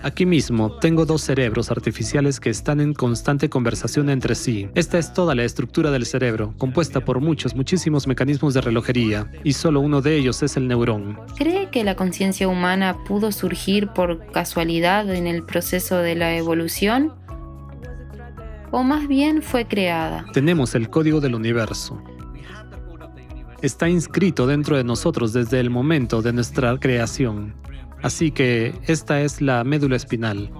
Aquí mismo tengo dos cerebros artificiales que están en constante conversación entre sí. Esta es toda la estructura del cerebro, compuesta por muchísimos mecanismos de relojería, y solo uno de ellos es el neurón. ¿Cree que la conciencia humana pudo surgir por casualidad en el proceso de la evolución? ¿O más bien fue creada? Tenemos el código del universo. Está inscrito dentro de nosotros desde el momento de nuestra creación. Así que esta es la médula espinal.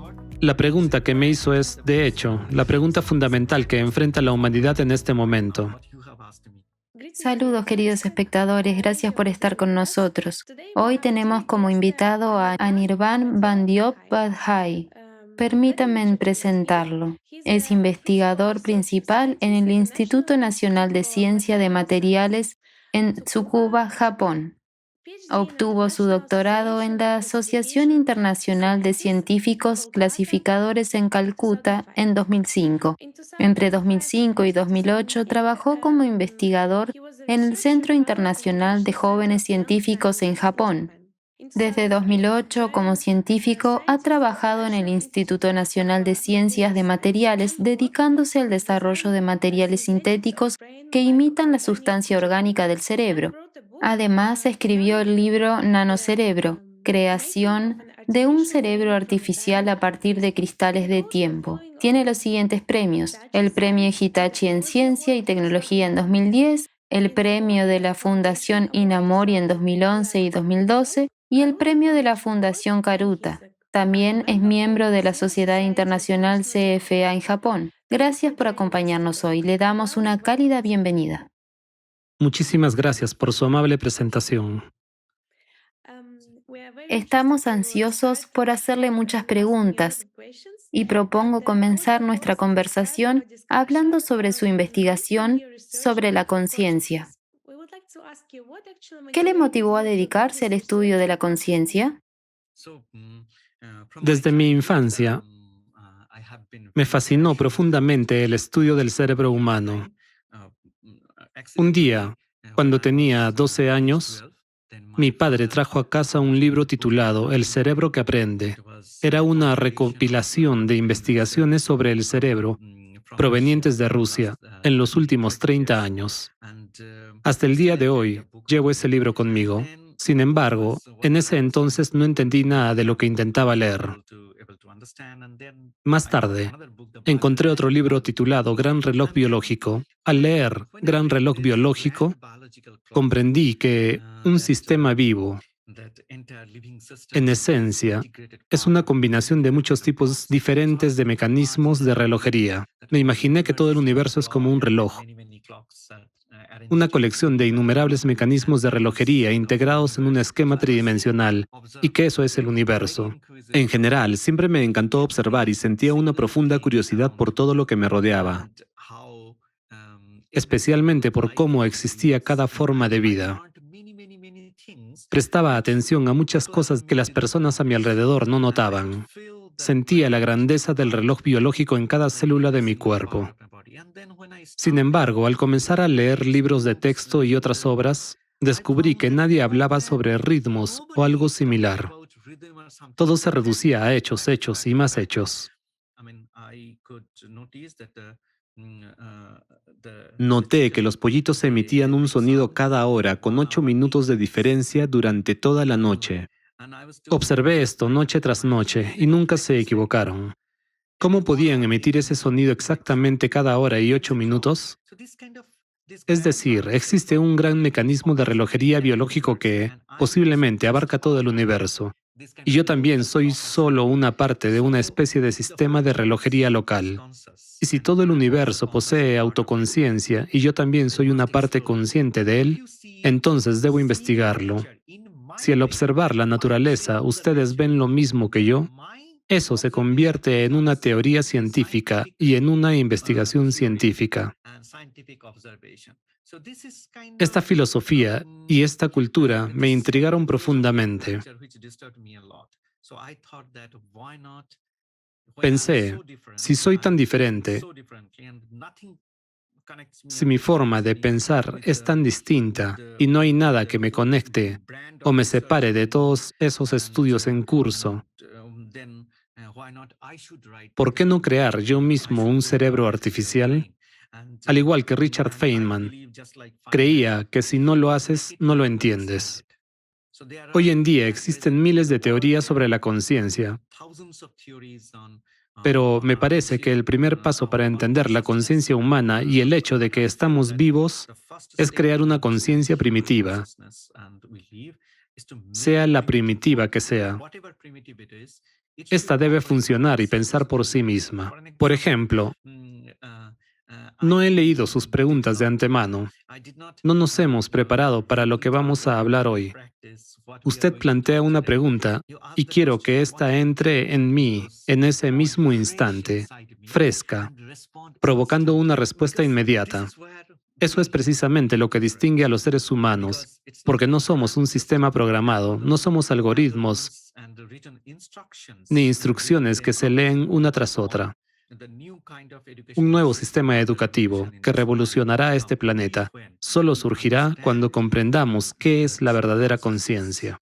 La pregunta que me hizo es, de hecho, la pregunta fundamental que enfrenta la humanidad en este momento. Saludos queridos espectadores, gracias por estar con nosotros. Hoy tenemos como invitado a Anirban Bandiyopadhyay. Permítanme presentarlo. Es investigador principal en el Instituto Nacional de Ciencia de Materiales en Tsukuba, Japón. Obtuvo su doctorado en la Asociación Internacional de Científicos Clasificadores en Calcuta en 2005. Entre 2005 y 2008 trabajó como investigador en el Centro Internacional de Jóvenes Científicos en Japón. Desde 2008, como científico, ha trabajado en el Instituto Nacional de Ciencias de Materiales, dedicándose al desarrollo de materiales sintéticos que imitan la sustancia orgánica del cerebro. Además, escribió el libro Nanocerebro, creación de un cerebro artificial a partir de cristales de tiempo. Tiene los siguientes premios: el Premio Hitachi en Ciencia y Tecnología en 2010, el Premio de la Fundación Inamori en 2011 y 2012 y el Premio de la Fundación Karuta. También es miembro de la Sociedad Internacional CFA en Japón. Gracias por acompañarnos hoy. Le damos una cálida bienvenida. Muchísimas gracias por su amable presentación. Estamos ansiosos por hacerle muchas preguntas y propongo comenzar nuestra conversación hablando sobre su investigación sobre la conciencia. ¿Qué le motivó a dedicarse al estudio de la conciencia? Desde mi infancia, me fascinó profundamente el estudio del cerebro humano. Un día, cuando tenía 12 años, mi padre trajo a casa un libro titulado El cerebro que aprende. Era una recopilación de investigaciones sobre el cerebro provenientes de Rusia en los últimos 30 años. Hasta el día de hoy, llevo ese libro conmigo. Sin embargo, en ese entonces no entendí nada de lo que intentaba leer. Más tarde, encontré otro libro titulado Gran Reloj Biológico. Al leer Gran Reloj Biológico, comprendí que un sistema vivo, en esencia, es una combinación de muchos tipos diferentes de mecanismos de relojería. Me imaginé que todo el universo es como un reloj, una colección de innumerables mecanismos de relojería integrados en un esquema tridimensional, y que eso es el universo. En general, siempre me encantó observar y sentía una profunda curiosidad por todo lo que me rodeaba, especialmente por cómo existía cada forma de vida. Prestaba atención a muchas cosas que las personas a mi alrededor no notaban. Sentía la grandeza del reloj biológico en cada célula de mi cuerpo. Sin embargo, al comenzar a leer libros de texto y otras obras, descubrí que nadie hablaba sobre ritmos o algo similar. Todo se reducía a hechos, hechos y más hechos. Noté que los pollitos emitían un sonido cada hora con 8 minutos de diferencia durante toda la noche. Observé esto noche tras noche y nunca se equivocaron. ¿Cómo podían emitir ese sonido exactamente cada hora y 8 minutos? Es decir, existe un gran mecanismo de relojería biológico que, posiblemente, abarca todo el universo. Y yo también soy solo una parte de una especie de sistema de relojería local. Y si todo el universo posee autoconciencia y yo también soy una parte consciente de él, entonces debo investigarlo. Si al observar la naturaleza ustedes ven lo mismo que yo, eso se convierte en una teoría científica y en una investigación científica. Esta filosofía y esta cultura me intrigaron profundamente. Pensé, si soy tan diferente, si mi forma de pensar es tan distinta y no hay nada que me conecte o me separe de todos esos estudios en curso, ¿Por qué no crear yo mismo un cerebro artificial? Al igual que Richard Feynman, creía que si no lo haces, no lo entiendes. Hoy en día existen miles de teorías sobre la conciencia, pero me parece que el primer paso para entender la conciencia humana y el hecho de que estamos vivos es crear una conciencia primitiva, sea la primitiva que sea. Esta debe funcionar y pensar por sí misma. Por ejemplo, no he leído sus preguntas de antemano. No nos hemos preparado para lo que vamos a hablar hoy. Usted plantea una pregunta y quiero que ésta entre en mí en ese mismo instante, fresca, provocando una respuesta inmediata. Eso es precisamente lo que distingue a los seres humanos, porque no somos un sistema programado, no somos algoritmos ni instrucciones que se leen una tras otra. Un nuevo sistema educativo que revolucionará este planeta solo surgirá cuando comprendamos qué es la verdadera conciencia.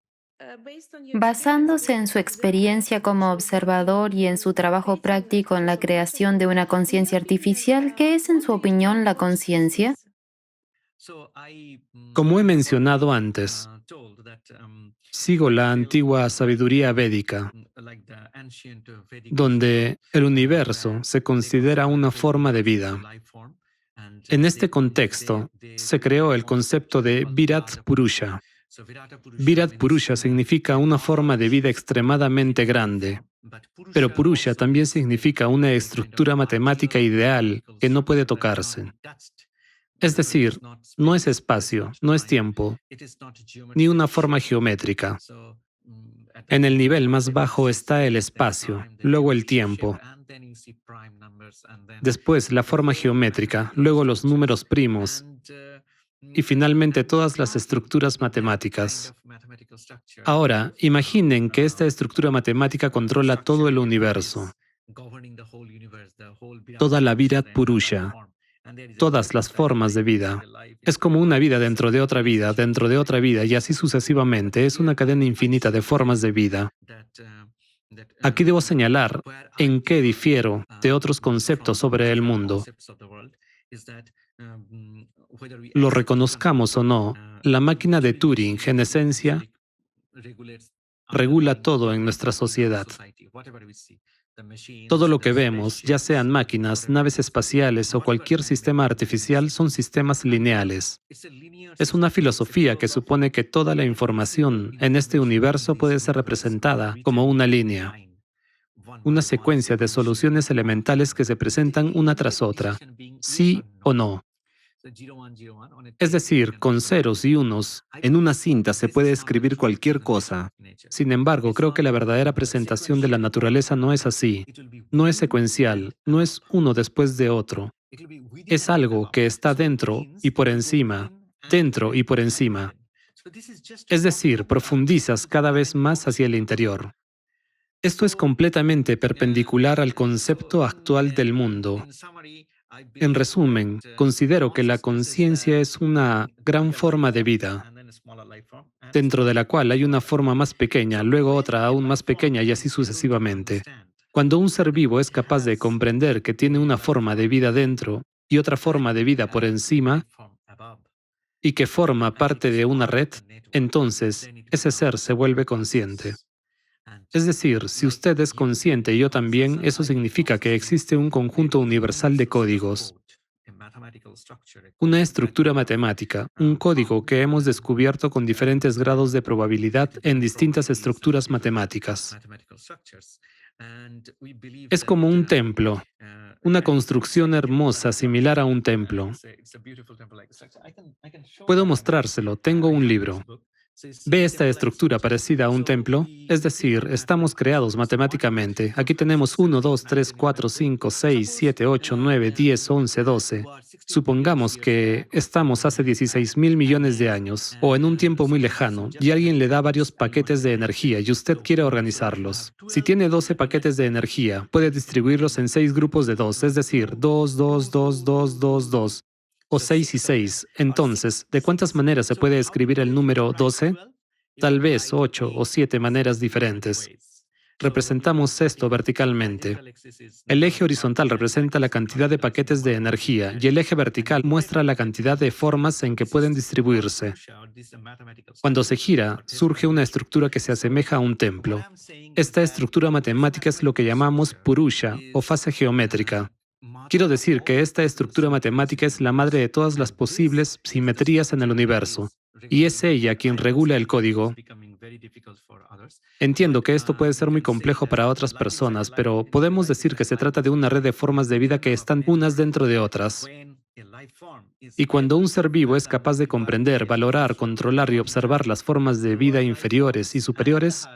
Basándose en su experiencia como observador y en su trabajo práctico en la creación de una conciencia artificial, ¿qué es, en su opinión, la conciencia? Como he mencionado antes, sigo la antigua sabiduría védica, donde el universo se considera una forma de vida. En este contexto, se creó el concepto de Virat Purusha. Virat Purusha significa una forma de vida extremadamente grande, pero Purusha también significa una estructura matemática ideal que no puede tocarse. Es decir, no es espacio, no es tiempo, ni una forma geométrica. En el nivel más bajo está el espacio, luego el tiempo, después la forma geométrica, luego los números primos y finalmente todas las estructuras matemáticas. Ahora, imaginen que esta estructura matemática controla todo el universo, toda la Virat Purusha, todas las formas de vida. Es como una vida dentro de otra vida, dentro de otra vida, y así sucesivamente. Es una cadena infinita de formas de vida. Aquí debo señalar en qué difiero de otros conceptos sobre el mundo. Lo reconozcamos o no, la máquina de Turing, en esencia, regula todo en nuestra sociedad. Todo lo que vemos, ya sean máquinas, naves espaciales o cualquier sistema artificial, son sistemas lineales. Es una filosofía que supone que toda la información en este universo puede ser representada como una línea, una secuencia de soluciones elementales que se presentan una tras otra, sí o no. Es decir, con ceros y unos, en una cinta se puede escribir cualquier cosa. Sin embargo, creo que la verdadera presentación de la naturaleza no es así. No es secuencial, no es uno después de otro. Es algo que está dentro y por encima, dentro y por encima. Es decir, profundizas cada vez más hacia el interior. Esto es completamente perpendicular al concepto actual del mundo. En resumen, considero que la conciencia es una gran forma de vida, dentro de la cual hay una forma más pequeña, luego otra aún más pequeña y así sucesivamente. Cuando un ser vivo es capaz de comprender que tiene una forma de vida dentro y otra forma de vida por encima, y que forma parte de una red, entonces ese ser se vuelve consciente. Es decir, si usted es consciente y yo también, eso significa que existe un conjunto universal de códigos, una estructura matemática, un código que hemos descubierto con diferentes grados de probabilidad en distintas estructuras matemáticas. Es como un templo, una construcción hermosa similar a un templo. Puedo mostrárselo, tengo un libro. ¿Ve esta estructura parecida a un templo? Es decir, estamos creados matemáticamente. Aquí tenemos 1, 2, 3, 4, 5, 6, 7, 8, 9, 10, 11, 12. Supongamos que estamos hace 16.000 millones de años, o en un tiempo muy lejano, y alguien le da varios paquetes de energía y usted quiere organizarlos. Si tiene 12 paquetes de energía, puede distribuirlos en 6 grupos de 2, es decir, 2, 2, 2, 2, 2, 2. O 6 y 6. Entonces, ¿de cuántas maneras se puede escribir el número 12? Tal vez 8 o 7 maneras diferentes. Representamos esto verticalmente. El eje horizontal representa la cantidad de paquetes de energía y el eje vertical muestra la cantidad de formas en que pueden distribuirse. Cuando se gira, surge una estructura que se asemeja a un templo. Esta estructura matemática es lo que llamamos Purusha o fase geométrica. Quiero decir que esta estructura matemática es la madre de todas las posibles simetrías en el universo, y es ella quien regula el código. Entiendo que esto puede ser muy complejo para otras personas, pero podemos decir que se trata de una red de formas de vida que están unas dentro de otras. Y cuando un ser vivo es capaz de comprender, valorar, controlar y observar las formas de vida inferiores y superiores,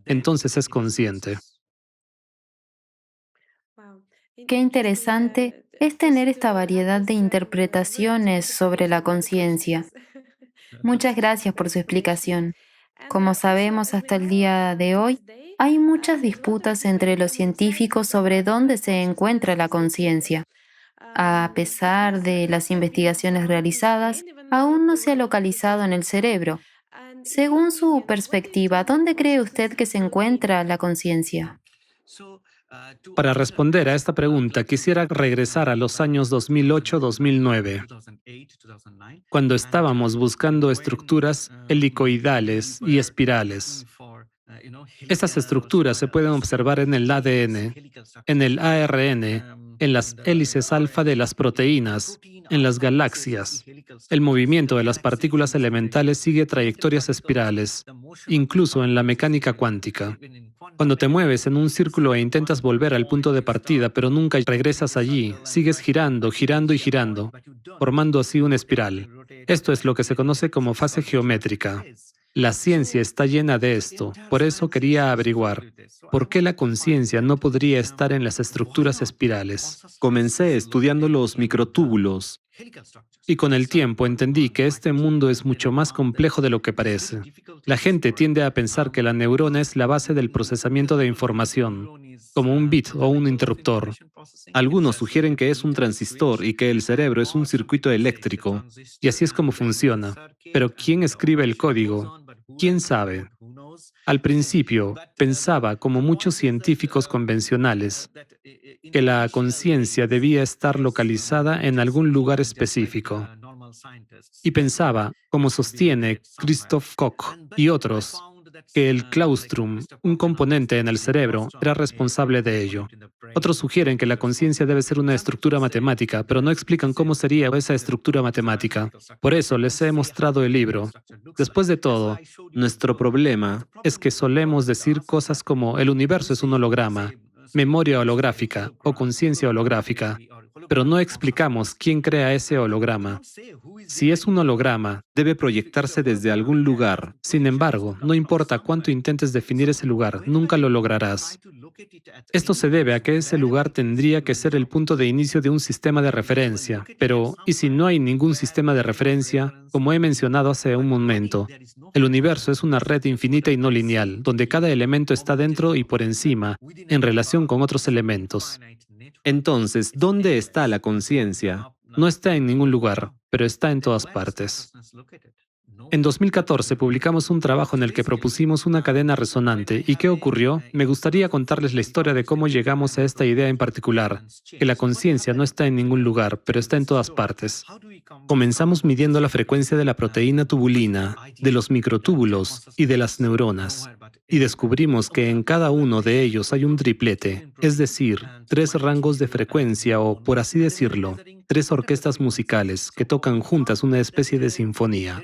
entonces es consciente. Qué interesante es tener esta variedad de interpretaciones sobre la conciencia. Muchas gracias por su explicación. Como sabemos hasta el día de hoy, hay muchas disputas entre los científicos sobre dónde se encuentra la conciencia. A pesar de las investigaciones realizadas, aún no se ha localizado en el cerebro. Según su perspectiva, ¿dónde cree usted que se encuentra la conciencia? Para responder a esta pregunta, quisiera regresar a los años 2008-2009, cuando estábamos buscando estructuras helicoidales y espirales. Estas estructuras se pueden observar en el ADN, en el ARN, en las hélices alfa de las proteínas, en las galaxias. El movimiento de las partículas elementales sigue trayectorias espirales, incluso en la mecánica cuántica. Cuando te mueves en un círculo e intentas volver al punto de partida, pero nunca regresas allí, sigues girando, girando y girando, formando así una espiral. Esto es lo que se conoce como fase geométrica. La ciencia está llena de esto, por eso quería averiguar, ¿por qué la conciencia no podría estar en las estructuras espirales? Comencé estudiando los microtúbulos. Y con el tiempo entendí que este mundo es mucho más complejo de lo que parece. La gente tiende a pensar que la neurona es la base del procesamiento de información, como un bit o un interruptor. Algunos sugieren que es un transistor y que el cerebro es un circuito eléctrico. Y así es como funciona. Pero ¿quién escribe el código? ¿Quién sabe? Al principio, pensaba, como muchos científicos convencionales, que la conciencia debía estar localizada en algún lugar específico. Y pensaba, como sostiene Christoph Koch y otros, que el claustrum, un componente en el cerebro, era responsable de ello. Otros sugieren que la conciencia debe ser una estructura matemática, pero no explican cómo sería esa estructura matemática. Por eso les he mostrado el libro. Después de todo, Nuestro problema es que solemos decir cosas como el universo es un holograma, memoria holográfica o conciencia holográfica, pero no explicamos quién crea ese holograma. Si es un holograma, debe proyectarse desde algún lugar. sin embargo, no importa cuánto intentes definir ese lugar, nunca lo lograrás. Esto se debe a que ese lugar tendría que ser el punto de inicio de un sistema de referencia. Pero, ¿y si no hay ningún sistema de referencia? Como he mencionado hace un momento, el universo es una red infinita y no lineal, donde cada elemento está dentro y por encima, en relación con otros elementos. Entonces, ¿dónde está la conciencia? No está en ningún lugar, pero está en todas partes. En 2014 publicamos un trabajo en el que propusimos una cadena resonante. ¿Y qué ocurrió? Me gustaría contarles la historia de cómo llegamos a esta idea en particular, que la conciencia no está en ningún lugar, pero está en todas partes. Comenzamos midiendo la frecuencia de la proteína tubulina, de los microtúbulos y de las neuronas. Y descubrimos que en cada uno de ellos hay un triplete, es decir, 3 rangos de frecuencia o, por así decirlo, 3 orquestas musicales que tocan juntas una especie de sinfonía.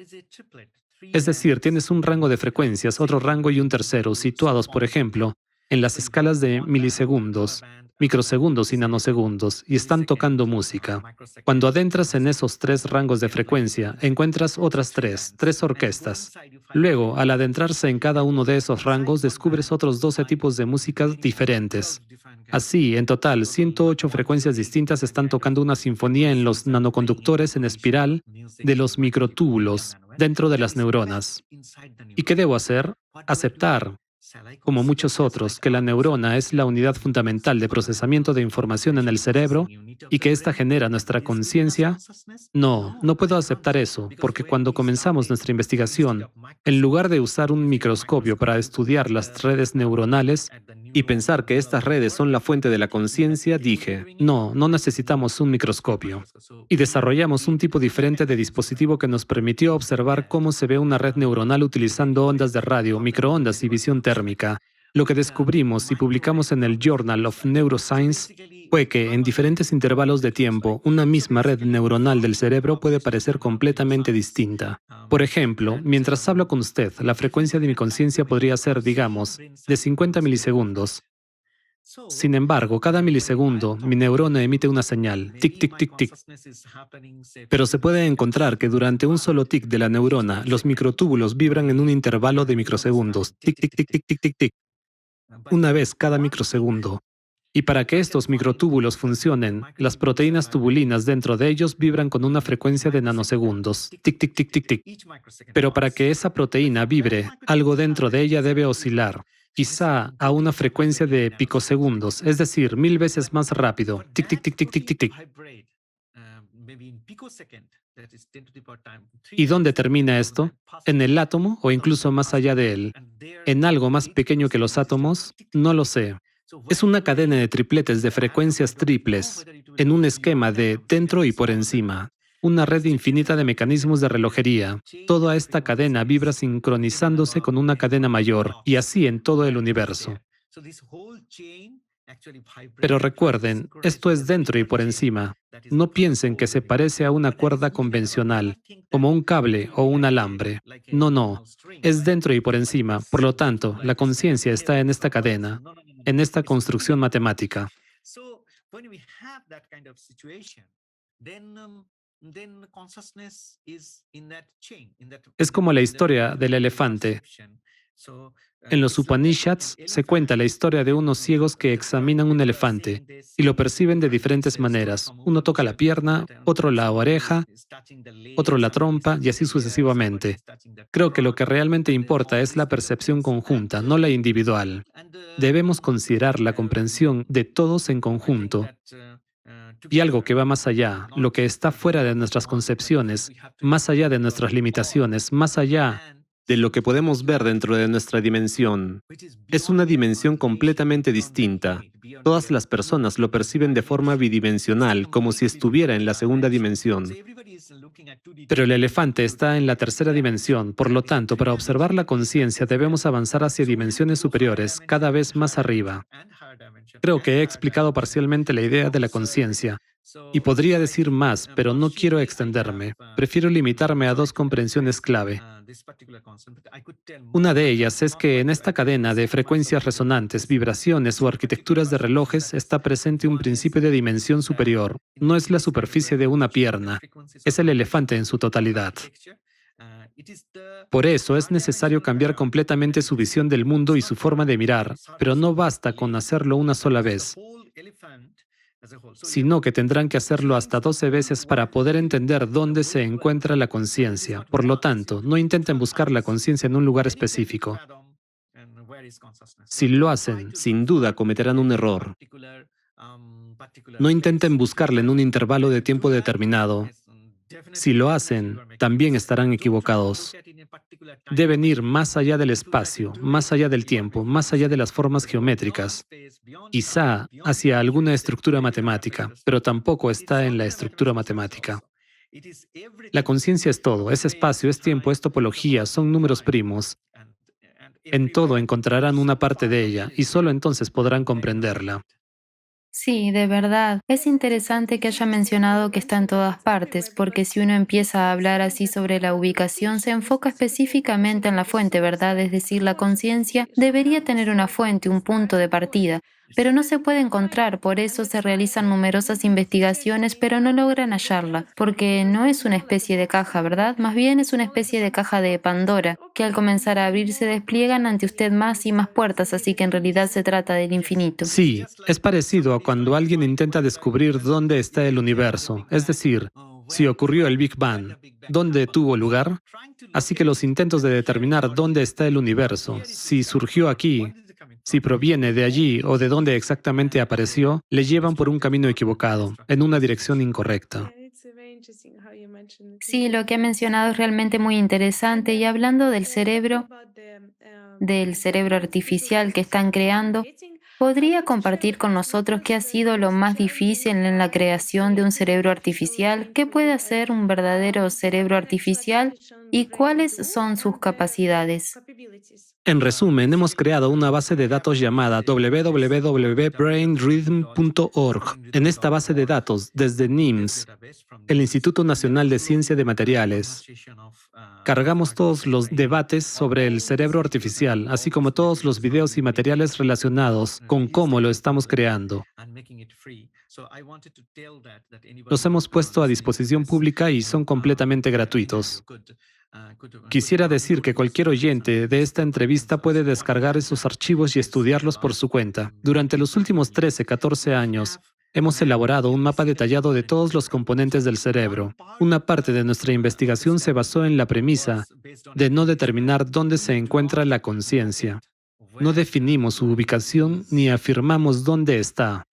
Es decir, tienes un rango de frecuencias, otro rango y un tercero, situados, por ejemplo, en las escalas de milisegundos, microsegundos y nanosegundos, y están tocando música. Cuando adentras en esos 3 rangos de frecuencia, encuentras otras 3 orquestas. Luego, al adentrarse en cada uno de esos rangos, descubres otros 12 tipos de músicas diferentes. Así, en total, 108 frecuencias distintas están tocando una sinfonía en los nanoconductores en espiral de los microtúbulos dentro de las neuronas. ¿Y qué debo hacer? Aceptar. como muchos otros, que la neurona es la unidad fundamental de procesamiento de información en el cerebro y que ésta genera nuestra conciencia? No, no puedo aceptar eso, porque cuando comenzamos nuestra investigación, en lugar de usar un microscopio para estudiar las redes neuronales Y pensar que estas redes son la fuente de la conciencia, dije, no, no necesitamos un microscopio. Y desarrollamos un tipo diferente de dispositivo que nos permitió observar cómo se ve una red neuronal utilizando ondas de radio, microondas y visión térmica. Lo que descubrimos y publicamos en el Journal of Neuroscience fue que en diferentes intervalos de tiempo, una misma red neuronal del cerebro puede parecer completamente distinta. Por ejemplo, mientras hablo con usted, la frecuencia de mi conciencia podría ser, digamos, de 50 milisegundos. Sin embargo, cada milisegundo, mi neurona emite una señal, tic, tic, tic, tic. Pero se puede encontrar que durante un solo tic de la neurona, los microtúbulos vibran en un intervalo de microsegundos, tic, tic, tic, tic, tic, tic, tic, una vez cada microsegundo. Y para que estos microtúbulos funcionen, las proteínas tubulinas dentro de ellos vibran con una frecuencia de nanosegundos, tic, tic, tic, tic, tic. Pero para que esa proteína vibre, algo dentro de ella debe oscilar, quizá a una frecuencia de picosegundos, es decir, 1000 veces más rápido, tic, tic, tic, tic, tic, tic, tic. ¿Y dónde termina esto? ¿En el átomo o incluso más allá de él? ¿En algo más pequeño que los átomos? No lo sé. Es una cadena de tripletes de frecuencias triples, en un esquema de dentro y por encima. Una red infinita de mecanismos de relojería. Toda esta cadena vibra sincronizándose con una cadena mayor, y así en todo el universo. Pero recuerden, esto es dentro y por encima. No piensen que se parece a una cuerda convencional, como un cable o un alambre. No, no. Es dentro y por encima. Por lo tanto, la conciencia está en esta cadena, en esta construcción matemática. Es como la historia del elefante. En los Upanishads se cuenta la historia de unos ciegos que examinan un elefante y lo perciben de diferentes maneras. Uno toca la pierna, otro la oreja, otro la trompa y así sucesivamente. Creo que lo que realmente importa es la percepción conjunta, no la individual. Debemos considerar la comprensión de todos en conjunto. Y algo que va más allá, lo que está fuera de nuestras concepciones, más allá de nuestras limitaciones, más allá de lo que podemos ver dentro de nuestra dimensión. Es una dimensión completamente distinta. Todas las personas lo perciben de forma bidimensional, como si estuviera en la segunda dimensión. Pero el elefante está en la tercera dimensión, por lo tanto, para observar la conciencia debemos avanzar hacia dimensiones superiores, cada vez más arriba. Creo que he explicado parcialmente la idea de la conciencia. Y podría decir más, pero no quiero extenderme. Prefiero limitarme a dos comprensiones clave. Una de ellas es que en esta cadena de frecuencias resonantes, vibraciones o arquitecturas de relojes está presente un principio de dimensión superior. No es la superficie de una pierna, es el elefante en su totalidad. Por eso es necesario cambiar completamente su visión del mundo y su forma de mirar, pero no basta con hacerlo una sola vez, sino que tendrán que hacerlo hasta 12 veces para poder entender dónde se encuentra la conciencia. Por lo tanto, no intenten buscar la conciencia en un lugar específico. Si lo hacen, Sin duda cometerán un error. no intenten buscarla en un intervalo de tiempo determinado. Si lo hacen, también estarán equivocados. Deben ir más allá del espacio, más allá del tiempo, más allá de las formas geométricas, quizá hacia alguna estructura matemática, pero tampoco está en la estructura matemática. La conciencia es todo, es espacio, es tiempo, es topología, son números primos. En todo encontrarán una parte de ella y solo entonces podrán comprenderla. Sí, de verdad. Es interesante que haya mencionado que está en todas partes, porque si uno empieza a hablar así sobre la ubicación, se enfoca específicamente en la fuente, ¿verdad? Es decir, la conciencia debería tener una fuente, un punto de partida, pero no se puede encontrar, por eso se realizan numerosas investigaciones, pero no logran hallarla, porque no es una especie de caja, ¿verdad? Más bien es una especie de caja de Pandora, que al comenzar a abrirse despliegan ante usted más y más puertas, así que en realidad se trata del infinito. Sí, es parecido a cuando alguien intenta descubrir dónde está el universo, es decir, Si ocurrió el Big Bang, ¿dónde tuvo lugar? Así que los intentos de determinar dónde está el universo, si surgió aquí, si proviene de allí o de dónde exactamente apareció, le llevan por un camino equivocado, en una dirección incorrecta. Sí, lo que ha mencionado es realmente muy interesante. Y hablando del cerebro artificial que están creando, ¿podría compartir con nosotros qué ha sido lo más difícil en la creación de un cerebro artificial? ¿Qué puede hacer un verdadero cerebro artificial y cuáles son sus capacidades? En resumen, hemos creado una base de datos llamada www.brainrhythm.org. En esta base de datos, desde NIMS, el Instituto Nacional de Ciencia de Materiales, cargamos todos los debates sobre el cerebro artificial, así como todos los videos y materiales relacionados con cómo lo estamos creando. Los hemos puesto a disposición pública y son completamente gratuitos. Quisiera decir que cualquier oyente de esta entrevista puede descargar esos archivos y estudiarlos por su cuenta. Durante los últimos 13, 14 años, hemos elaborado un mapa detallado de todos los componentes del cerebro. Una parte de nuestra investigación se basó en la premisa de no determinar dónde se encuentra la conciencia. No definimos su ubicación ni afirmamos dónde está.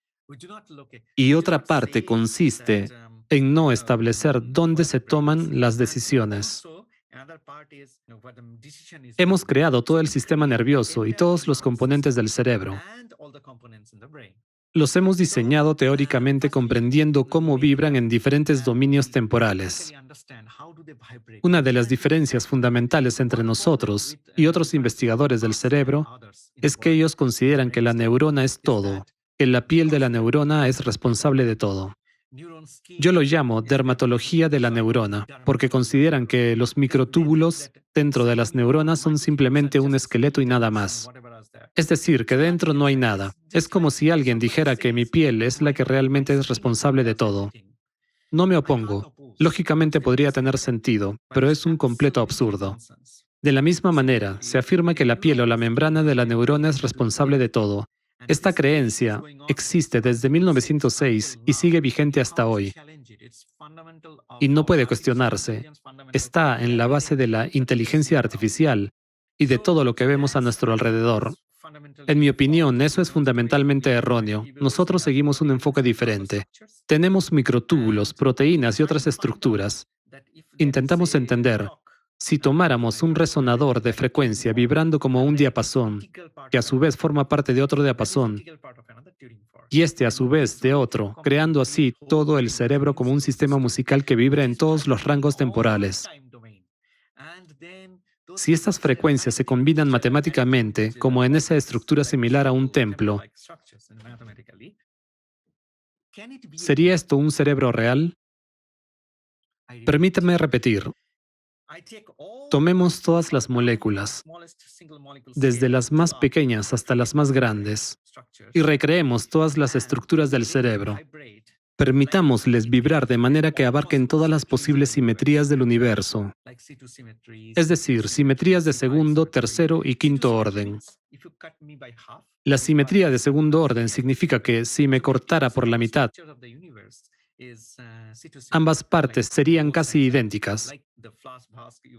Y otra parte consiste en no establecer dónde se toman las decisiones. Hemos creado todo el sistema nervioso y todos los componentes del cerebro. Los hemos diseñado teóricamente comprendiendo cómo vibran en diferentes dominios temporales. Una de las diferencias fundamentales entre nosotros y otros investigadores del cerebro es que ellos consideran que la neurona es todo, que la piel de la neurona es responsable de todo. Yo lo llamo dermatología de la neurona, porque consideran que los microtúbulos dentro de las neuronas son simplemente un esqueleto y nada más. Es decir, que dentro no hay nada. Es como si alguien dijera que mi piel es la que realmente es responsable de todo. No me opongo. Lógicamente podría tener sentido, pero es un completo absurdo. De la misma manera, se afirma que la piel o la membrana de la neurona es responsable de todo. Esta creencia existe desde 1906 y sigue vigente hasta hoy. Y no puede cuestionarse. Está en la base de la inteligencia artificial y de todo lo que vemos a nuestro alrededor. En mi opinión, eso es fundamentalmente erróneo. Nosotros seguimos un enfoque diferente. Tenemos microtúbulos, proteínas y otras estructuras. Intentamos entender. Si tomáramos un resonador de frecuencia vibrando como un diapasón, que a su vez forma parte de otro diapasón, y este a su vez de otro, creando así todo el cerebro como un sistema musical que vibra en todos los rangos temporales. Si estas frecuencias se combinan matemáticamente, como en esa estructura similar a un templo, ¿sería esto un cerebro real? Permítame repetir. Tomemos todas las moléculas, desde las más pequeñas hasta las más grandes, y recreemos todas las estructuras del cerebro. Permitámosles vibrar de manera que abarquen todas las posibles simetrías del universo, es decir, simetrías de segundo, tercero y quinto orden. La simetría de segundo orden significa que si me cortara por la mitad, ambas partes serían casi idénticas.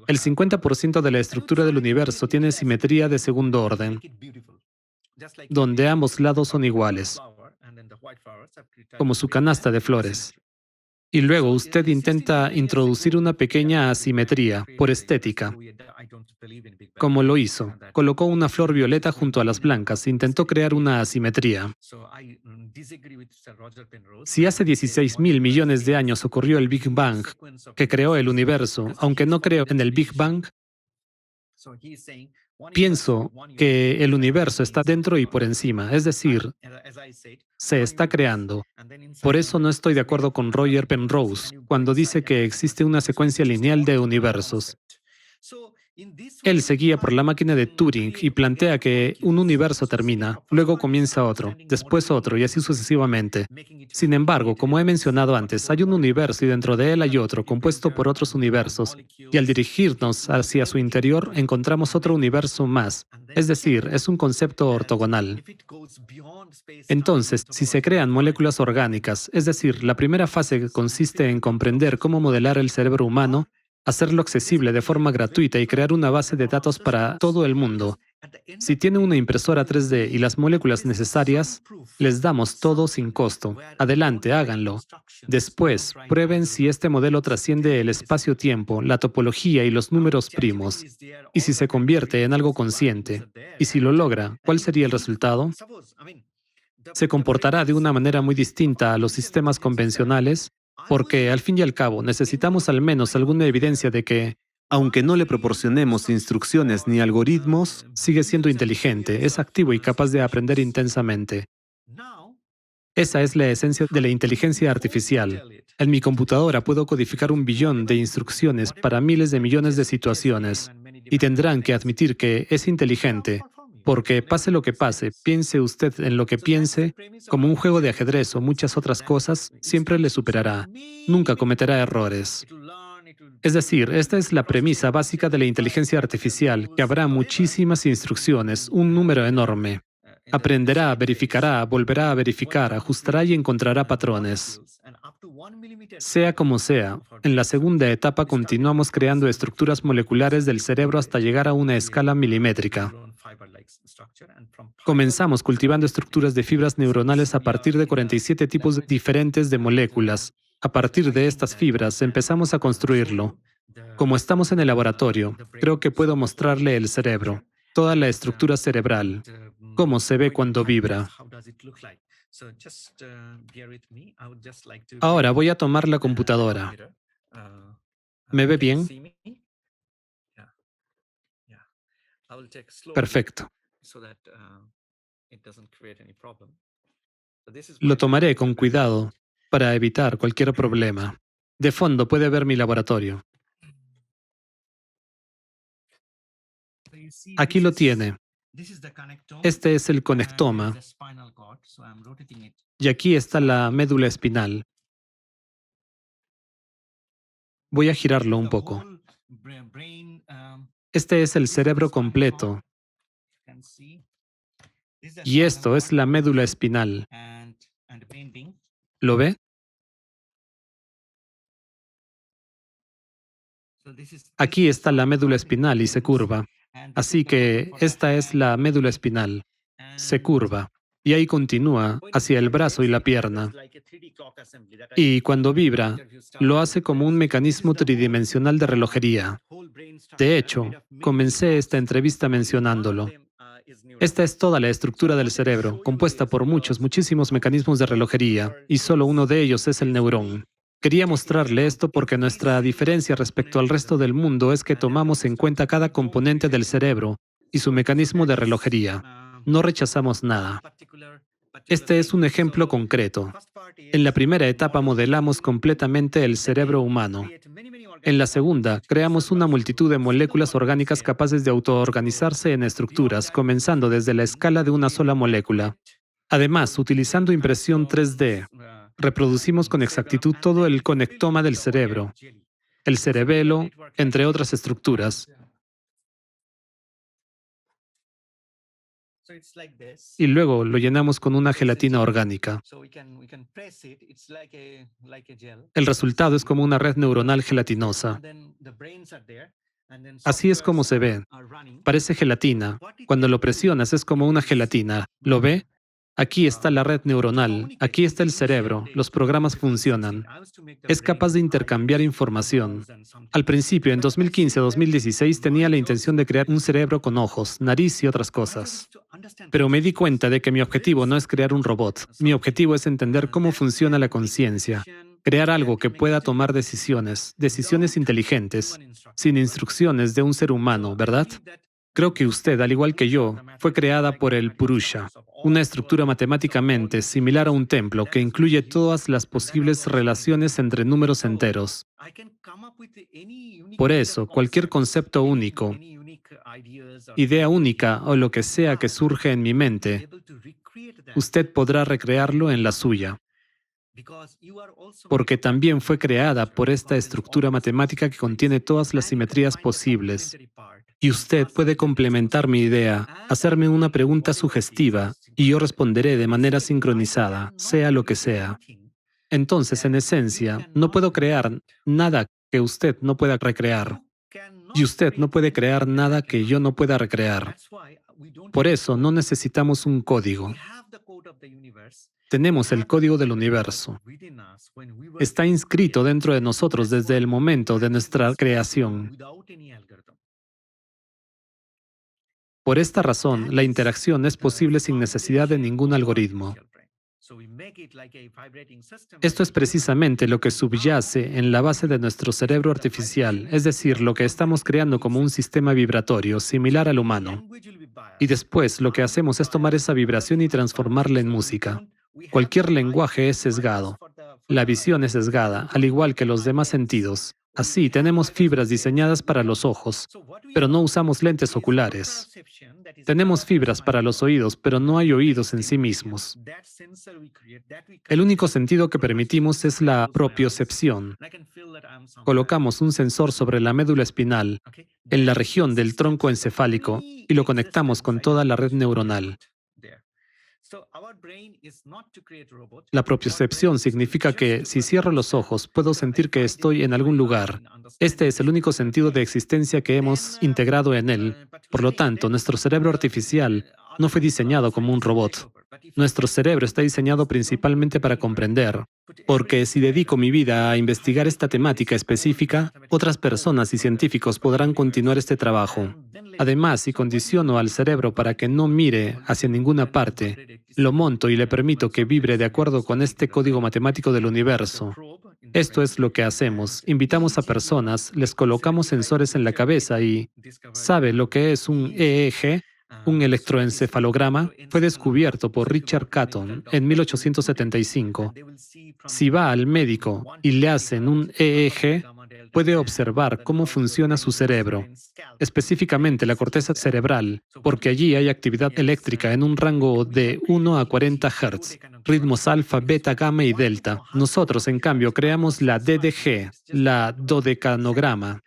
El 50% de la estructura del universo tiene simetría de segundo orden, donde ambos lados son iguales, como su canasta de flores. Y luego usted intenta introducir una pequeña asimetría por estética, como lo hizo. Colocó una flor violeta junto a las blancas e intentó crear una asimetría. Si hace 16.000 millones de años ocurrió el Big Bang, que creó el universo, aunque no creo en el Big Bang, pienso que el universo está dentro y por encima, es decir, se está creando. Por eso no estoy de acuerdo con Roger Penrose cuando dice que existe una secuencia lineal de universos. Él se guía por la máquina de Turing y plantea que un universo termina, luego comienza otro, después otro y así sucesivamente. Sin embargo, como he mencionado antes, hay un universo y dentro de él hay otro, compuesto por otros universos, y al dirigirnos hacia su interior encontramos otro universo más, es decir, es un concepto ortogonal. Entonces, si se crean moléculas orgánicas, es decir, la primera fase consiste en comprender cómo modelar el cerebro humano, hacerlo accesible de forma gratuita y crear una base de datos para todo el mundo. Si tiene una impresora 3D y las moléculas necesarias, les damos todo sin costo. Adelante, háganlo. Después, prueben si este modelo trasciende el espacio-tiempo, la topología y los números primos. Y si se convierte en algo consciente. Y si lo logra, ¿cuál sería el resultado? Se comportará de una manera muy distinta a los sistemas convencionales, porque al fin y al cabo necesitamos al menos alguna evidencia de que, Aunque no le proporcionemos instrucciones ni algoritmos, sigue siendo inteligente, es activo y capaz de aprender intensamente. Esa es la esencia de la inteligencia artificial. En mi computadora puedo codificar 1 billón de instrucciones para miles de millones de situaciones, y tendrán que admitir que es inteligente, porque pase lo que pase, piense usted en lo que piense, como un juego de ajedrez o muchas otras cosas, siempre le superará. Nunca cometerá errores. Es decir, esta es la premisa básica de la inteligencia artificial, que habrá muchísimas instrucciones, un número enorme. Aprenderá, verificará, volverá a verificar, ajustará y encontrará patrones. Sea como sea, en la segunda etapa continuamos creando estructuras moleculares del cerebro hasta llegar a una escala milimétrica. Comenzamos cultivando estructuras de fibras neuronales a partir de 47 tipos diferentes de moléculas. A partir de estas fibras empezamos a construirlo. Como estamos en el laboratorio, creo que puedo mostrarle el cerebro, toda la estructura cerebral, cómo se ve cuando vibra. Ahora voy a tomar la computadora. ¿Me ve bien? Perfecto. Lo tomaré con cuidado para evitar cualquier problema. De fondo puede ver mi laboratorio. Aquí lo tiene. Este es el conectoma. Y aquí está la médula espinal. Voy a girarlo un poco. Este es el cerebro completo. Y esto es la médula espinal. ¿Lo ve? Aquí está la médula espinal y se curva. Así que esta es la médula espinal. Se curva. Y ahí continúa hacia el brazo y la pierna. Y cuando vibra, lo hace como un mecanismo tridimensional de relojería. De hecho, comencé esta entrevista mencionándolo. Esta es toda la estructura del cerebro, compuesta por muchísimos mecanismos de relojería, y solo uno de ellos es el neurón. Quería mostrarle esto porque nuestra diferencia respecto al resto del mundo es que tomamos en cuenta cada componente del cerebro y su mecanismo de relojería. No rechazamos nada. Este es un ejemplo concreto. En la primera etapa modelamos completamente el cerebro humano. En la segunda, creamos una multitud de moléculas orgánicas capaces de autoorganizarse en estructuras, comenzando desde la escala de una sola molécula. Además, utilizando impresión 3D, reproducimos con exactitud todo el conectoma del cerebro, el cerebelo, entre otras estructuras. Y luego lo llenamos con una gelatina orgánica. El resultado es como una red neuronal gelatinosa. Así es como se ve. Parece gelatina. Cuando lo presionas es como una gelatina. ¿Lo ve? Aquí está la red neuronal, aquí está el cerebro, los programas funcionan. Es capaz de intercambiar información. Al principio, en 2015-2016, tenía la intención de crear un cerebro con ojos, nariz y otras cosas. Pero me di cuenta de que mi objetivo no es crear un robot. Mi objetivo es entender cómo funciona la conciencia. Crear algo que pueda tomar decisiones inteligentes, sin instrucciones de un ser humano, ¿verdad? Creo que usted, al igual que yo, fue creada por el Purusha, una estructura matemáticamente similar a un templo que incluye todas las posibles relaciones entre números enteros. Por eso, cualquier concepto único, idea única o lo que sea que surge en mi mente, usted podrá recrearlo en la suya, porque también fue creada por esta estructura matemática que contiene todas las simetrías posibles. Y usted puede complementar mi idea, hacerme una pregunta sugestiva, y yo responderé de manera sincronizada, sea lo que sea. Entonces, en esencia, no puedo crear nada que usted no pueda recrear, y usted no puede crear nada que yo no pueda recrear. Por eso, no necesitamos un código. Tenemos el código del universo. Está inscrito dentro de nosotros desde el momento de nuestra creación. Por esta razón, la interacción es posible sin necesidad de ningún algoritmo. Esto es precisamente lo que subyace en la base de nuestro cerebro artificial, es decir, lo que estamos creando como un sistema vibratorio similar al humano. Y después lo que hacemos es tomar esa vibración y transformarla en música. Cualquier lenguaje es sesgado. La visión es sesgada, al igual que los demás sentidos. Así, tenemos fibras diseñadas para los ojos, pero no usamos lentes oculares. Tenemos fibras para los oídos, pero no hay oídos en sí mismos. El único sentido que permitimos es la propiocepción. Colocamos un sensor sobre la médula espinal, en la región del tronco encefálico, y lo conectamos con toda la red neuronal. La propiocepción significa que, si cierro los ojos, puedo sentir que estoy en algún lugar. Este es el único sentido de existencia que hemos integrado en él. Por lo tanto, nuestro cerebro artificial no fue diseñado como un robot. Nuestro cerebro está diseñado principalmente para comprender, porque si dedico mi vida a investigar esta temática específica, otras personas y científicos podrán continuar este trabajo. Además, si condiciono al cerebro para que no mire hacia ninguna parte, lo monto y le permito que vibre de acuerdo con este código matemático del universo. Esto es lo que hacemos. Invitamos a personas, les colocamos sensores en la cabeza y ¿sabe lo que es un EEG? Un electroencefalograma fue descubierto por Richard Catton en 1875. Si va al médico y le hacen un EEG, puede observar cómo funciona su cerebro, específicamente la corteza cerebral, porque allí hay actividad eléctrica en un rango de 1 a 40 Hz, ritmos alfa, beta, gamma y delta. Nosotros, en cambio, creamos la DDG, la dodecanograma,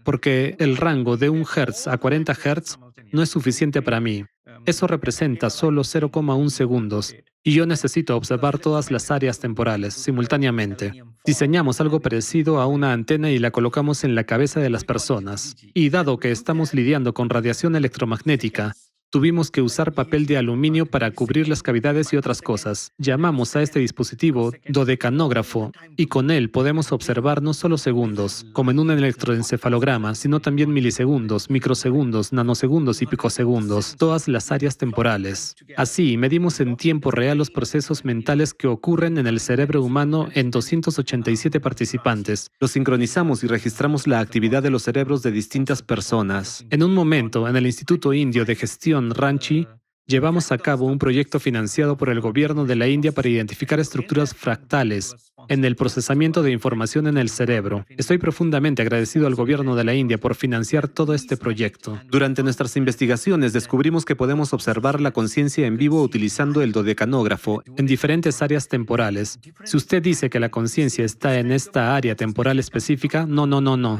porque el rango de 1 Hz a 40 Hz no es suficiente para mí. Eso representa solo 0,1 segundos, y yo necesito observar todas las áreas temporales simultáneamente. Diseñamos algo parecido a una antena y la colocamos en la cabeza de las personas. Y dado que estamos lidiando con radiación electromagnética, tuvimos que usar papel de aluminio para cubrir las cavidades y otras cosas. Llamamos a este dispositivo dodecanógrafo y con él podemos observar no solo segundos, como en un electroencefalograma, sino también milisegundos, microsegundos, nanosegundos y picosegundos, todas las áreas temporales. Así, medimos en tiempo real los procesos mentales que ocurren en el cerebro humano en 287 participantes. Los sincronizamos y registramos la actividad de los cerebros de distintas personas. En un momento, en el Instituto Indio de Gestión Ranchi, llevamos a cabo un proyecto financiado por el gobierno de la India para identificar estructuras fractales en el procesamiento de información en el cerebro. Estoy profundamente agradecido al gobierno de la India por financiar todo este proyecto. Durante nuestras investigaciones descubrimos que podemos observar la conciencia en vivo utilizando el dodecanógrafo en diferentes áreas temporales. Si usted dice que la conciencia está en esta área temporal específica, no.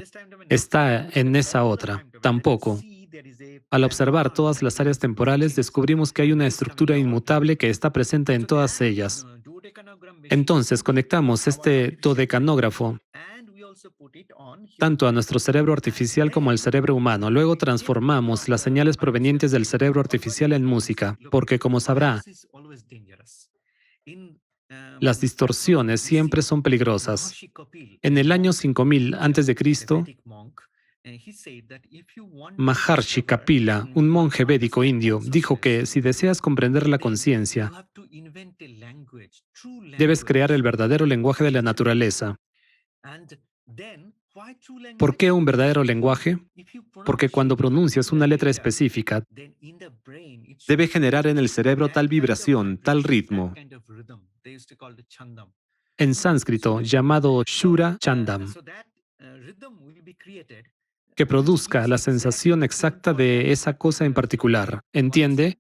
Está en esa otra. Tampoco. Al observar todas las áreas temporales, descubrimos que hay una estructura inmutable que está presente en todas ellas. Entonces, conectamos este dodecanógrafo tanto a nuestro cerebro artificial como al cerebro humano. Luego transformamos las señales provenientes del cerebro artificial en música, porque, como sabrá, las distorsiones siempre son peligrosas. En el año 5000 a.C., Maharshi Kapila, un monje védico indio, dijo que si deseas comprender la conciencia, debes crear el verdadero lenguaje de la naturaleza. ¿Por qué un verdadero lenguaje? Porque cuando pronuncias una letra específica, Debe generar en el cerebro tal vibración, tal ritmo. en sánscrito llamado Shura Chandam, que produzca la sensación exacta de esa cosa en particular. ¿Entiende?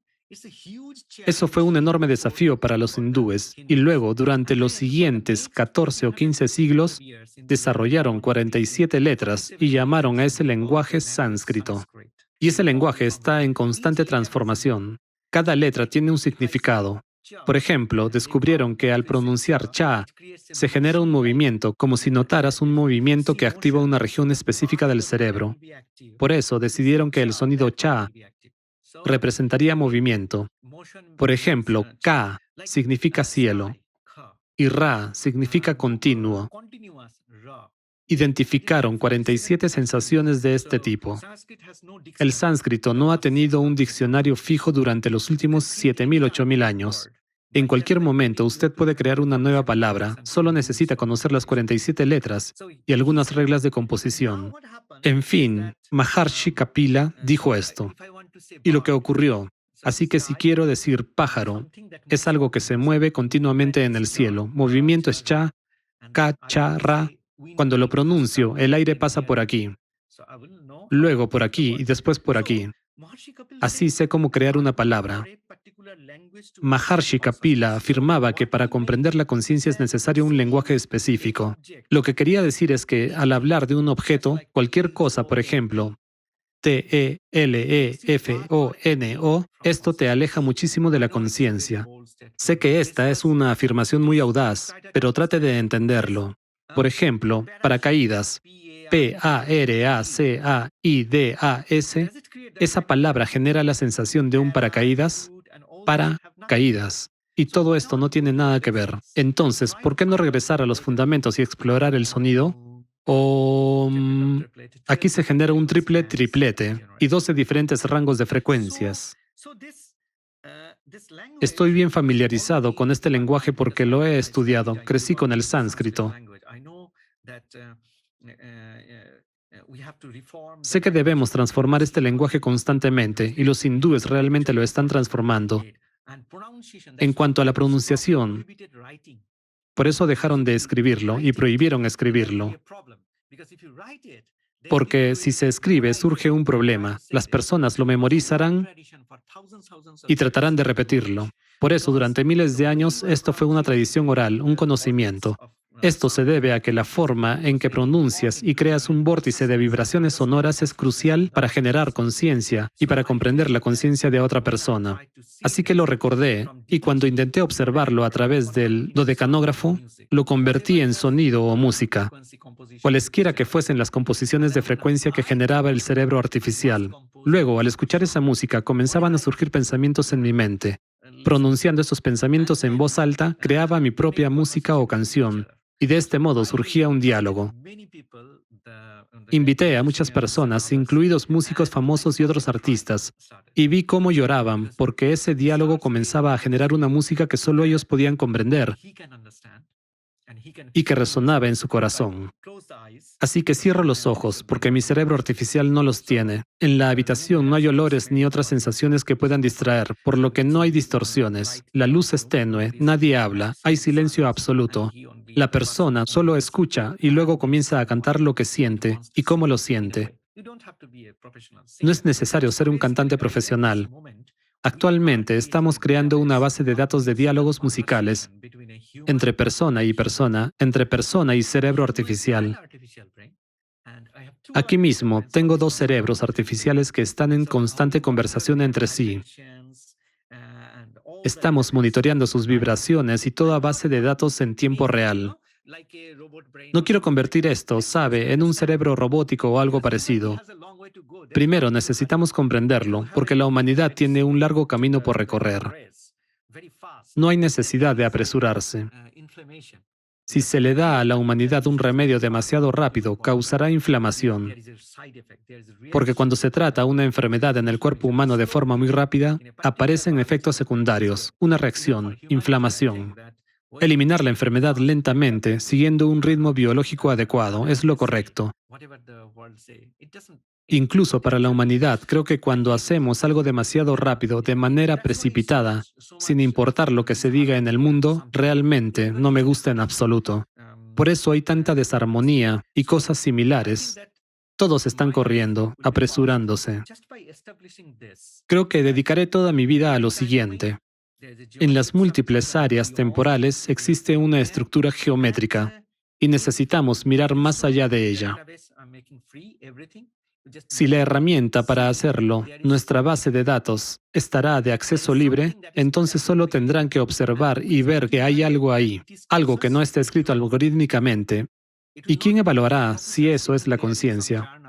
Eso fue un enorme desafío para los hindúes y luego, durante los siguientes 14 o 15 siglos, desarrollaron 47 letras y llamaron a ese lenguaje sánscrito. Y ese lenguaje está en constante transformación. Cada letra tiene un significado. Por ejemplo, descubrieron que al pronunciar cha, se genera un movimiento, como si notaras un movimiento que activa una región específica del cerebro. Por eso decidieron que el sonido cha representaría movimiento. Por ejemplo, ka significa cielo y ra significa continuo. Identificaron 47 sensaciones de este tipo. El sánscrito no ha tenido un diccionario fijo durante los últimos 7.000, 8.000 años. En cualquier momento usted puede crear una nueva palabra, solo necesita conocer las 47 letras y algunas reglas de composición. En fin, Maharshi Kapila dijo esto, y lo que ocurrió. Así que si quiero decir pájaro, es algo que se mueve continuamente en el cielo. Movimiento es cha, ka, cha, ra. Cuando lo pronuncio, el aire pasa por aquí, luego por aquí y después por aquí. Así sé cómo crear una palabra. Maharshi Kapila afirmaba que para comprender la conciencia es necesario un lenguaje específico. Lo que quería decir es que al hablar de un objeto, cualquier cosa, por ejemplo, T-E-L-E-F-O-N-O, esto te aleja muchísimo de la conciencia. Sé que esta es una afirmación muy audaz, pero trate de entenderlo. Por ejemplo, paracaídas, P-A-R-A-C-A-I-D-A-S, esa palabra genera la sensación de un paracaídas, paracaídas. Y todo esto no tiene nada que ver. Entonces, ¿por qué no regresar a los fundamentos y explorar el sonido? Aquí se genera un triplete y 12 diferentes rangos de frecuencias. Estoy bien familiarizado con este lenguaje porque lo he estudiado. Crecí con el sánscrito. Sé que debemos transformar este lenguaje constantemente y los hindúes realmente lo están transformando. En cuanto a la pronunciación, por eso dejaron de escribirlo y prohibieron escribirlo. Porque si se escribe surge un problema. Las personas lo memorizarán y tratarán de repetirlo. Por eso, durante miles de años, esto fue una tradición oral, un conocimiento. Esto se debe a que la forma en que pronuncias y creas un vórtice de vibraciones sonoras es crucial para generar conciencia y para comprender la conciencia de otra persona. Así que lo recordé y cuando intenté observarlo a través del dodecanógrafo, lo convertí en sonido o música, cualesquiera que fuesen las composiciones de frecuencia que generaba el cerebro artificial. Luego, al escuchar esa música, comenzaban a surgir pensamientos en mi mente. Pronunciando esos pensamientos en voz alta, creaba mi propia música o canción. Y de este modo surgía un diálogo. Invité a muchas personas, incluidos músicos famosos y otros artistas, y vi cómo lloraban porque ese diálogo comenzaba a generar una música que solo ellos podían comprender y que resonaba en su corazón. Así que cierro los ojos porque mi cerebro artificial no los tiene. En la habitación no hay olores ni otras sensaciones que puedan distraer, por lo que no hay distorsiones. La luz es tenue, nadie habla, hay silencio absoluto. La persona solo escucha y luego comienza a cantar lo que siente y cómo lo siente. No es necesario ser un cantante profesional. Actualmente estamos creando una base de datos de diálogos musicales entre persona y cerebro artificial. Aquí mismo tengo dos cerebros artificiales que están en constante conversación entre sí. Estamos monitoreando sus vibraciones y toda base de datos en tiempo real. No quiero convertir esto, sabe, en un cerebro robótico o algo parecido. Primero necesitamos comprenderlo, porque la humanidad tiene un largo camino por recorrer. No hay necesidad de apresurarse. Si se le da a la humanidad un remedio demasiado rápido, causará inflamación. Porque cuando se trata una enfermedad en el cuerpo humano de forma muy rápida, aparecen efectos secundarios, una reacción, inflamación. Eliminar la enfermedad lentamente, siguiendo un ritmo biológico adecuado, es lo correcto. Incluso para la humanidad, creo que cuando hacemos algo demasiado rápido, de manera precipitada, sin importar lo que se diga en el mundo, realmente no me gusta en absoluto. Por eso hay tanta desarmonía y cosas similares. Todos están corriendo, apresurándose. Creo que dedicaré toda mi vida a lo siguiente. En las múltiples áreas temporales existe una estructura geométrica y necesitamos mirar más allá de ella. Si la herramienta para hacerlo, nuestra base de datos, estará de acceso libre, entonces solo tendrán que observar y ver que hay algo ahí, algo que no está escrito algorítmicamente. ¿Y quién evaluará si eso es la conciencia?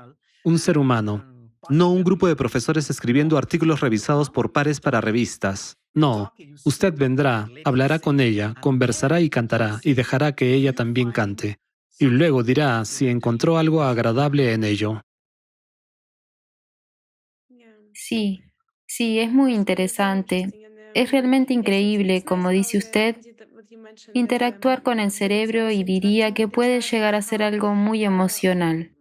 Un ser humano. No un grupo de profesores escribiendo artículos revisados por pares para revistas. No, usted vendrá, hablará con ella, conversará y cantará, y dejará que ella también cante. Y luego dirá si encontró algo agradable en ello. Sí, sí, es muy interesante. Es realmente increíble, como dice usted, interactuar con el cerebro y diría que puede llegar a ser algo muy emocional.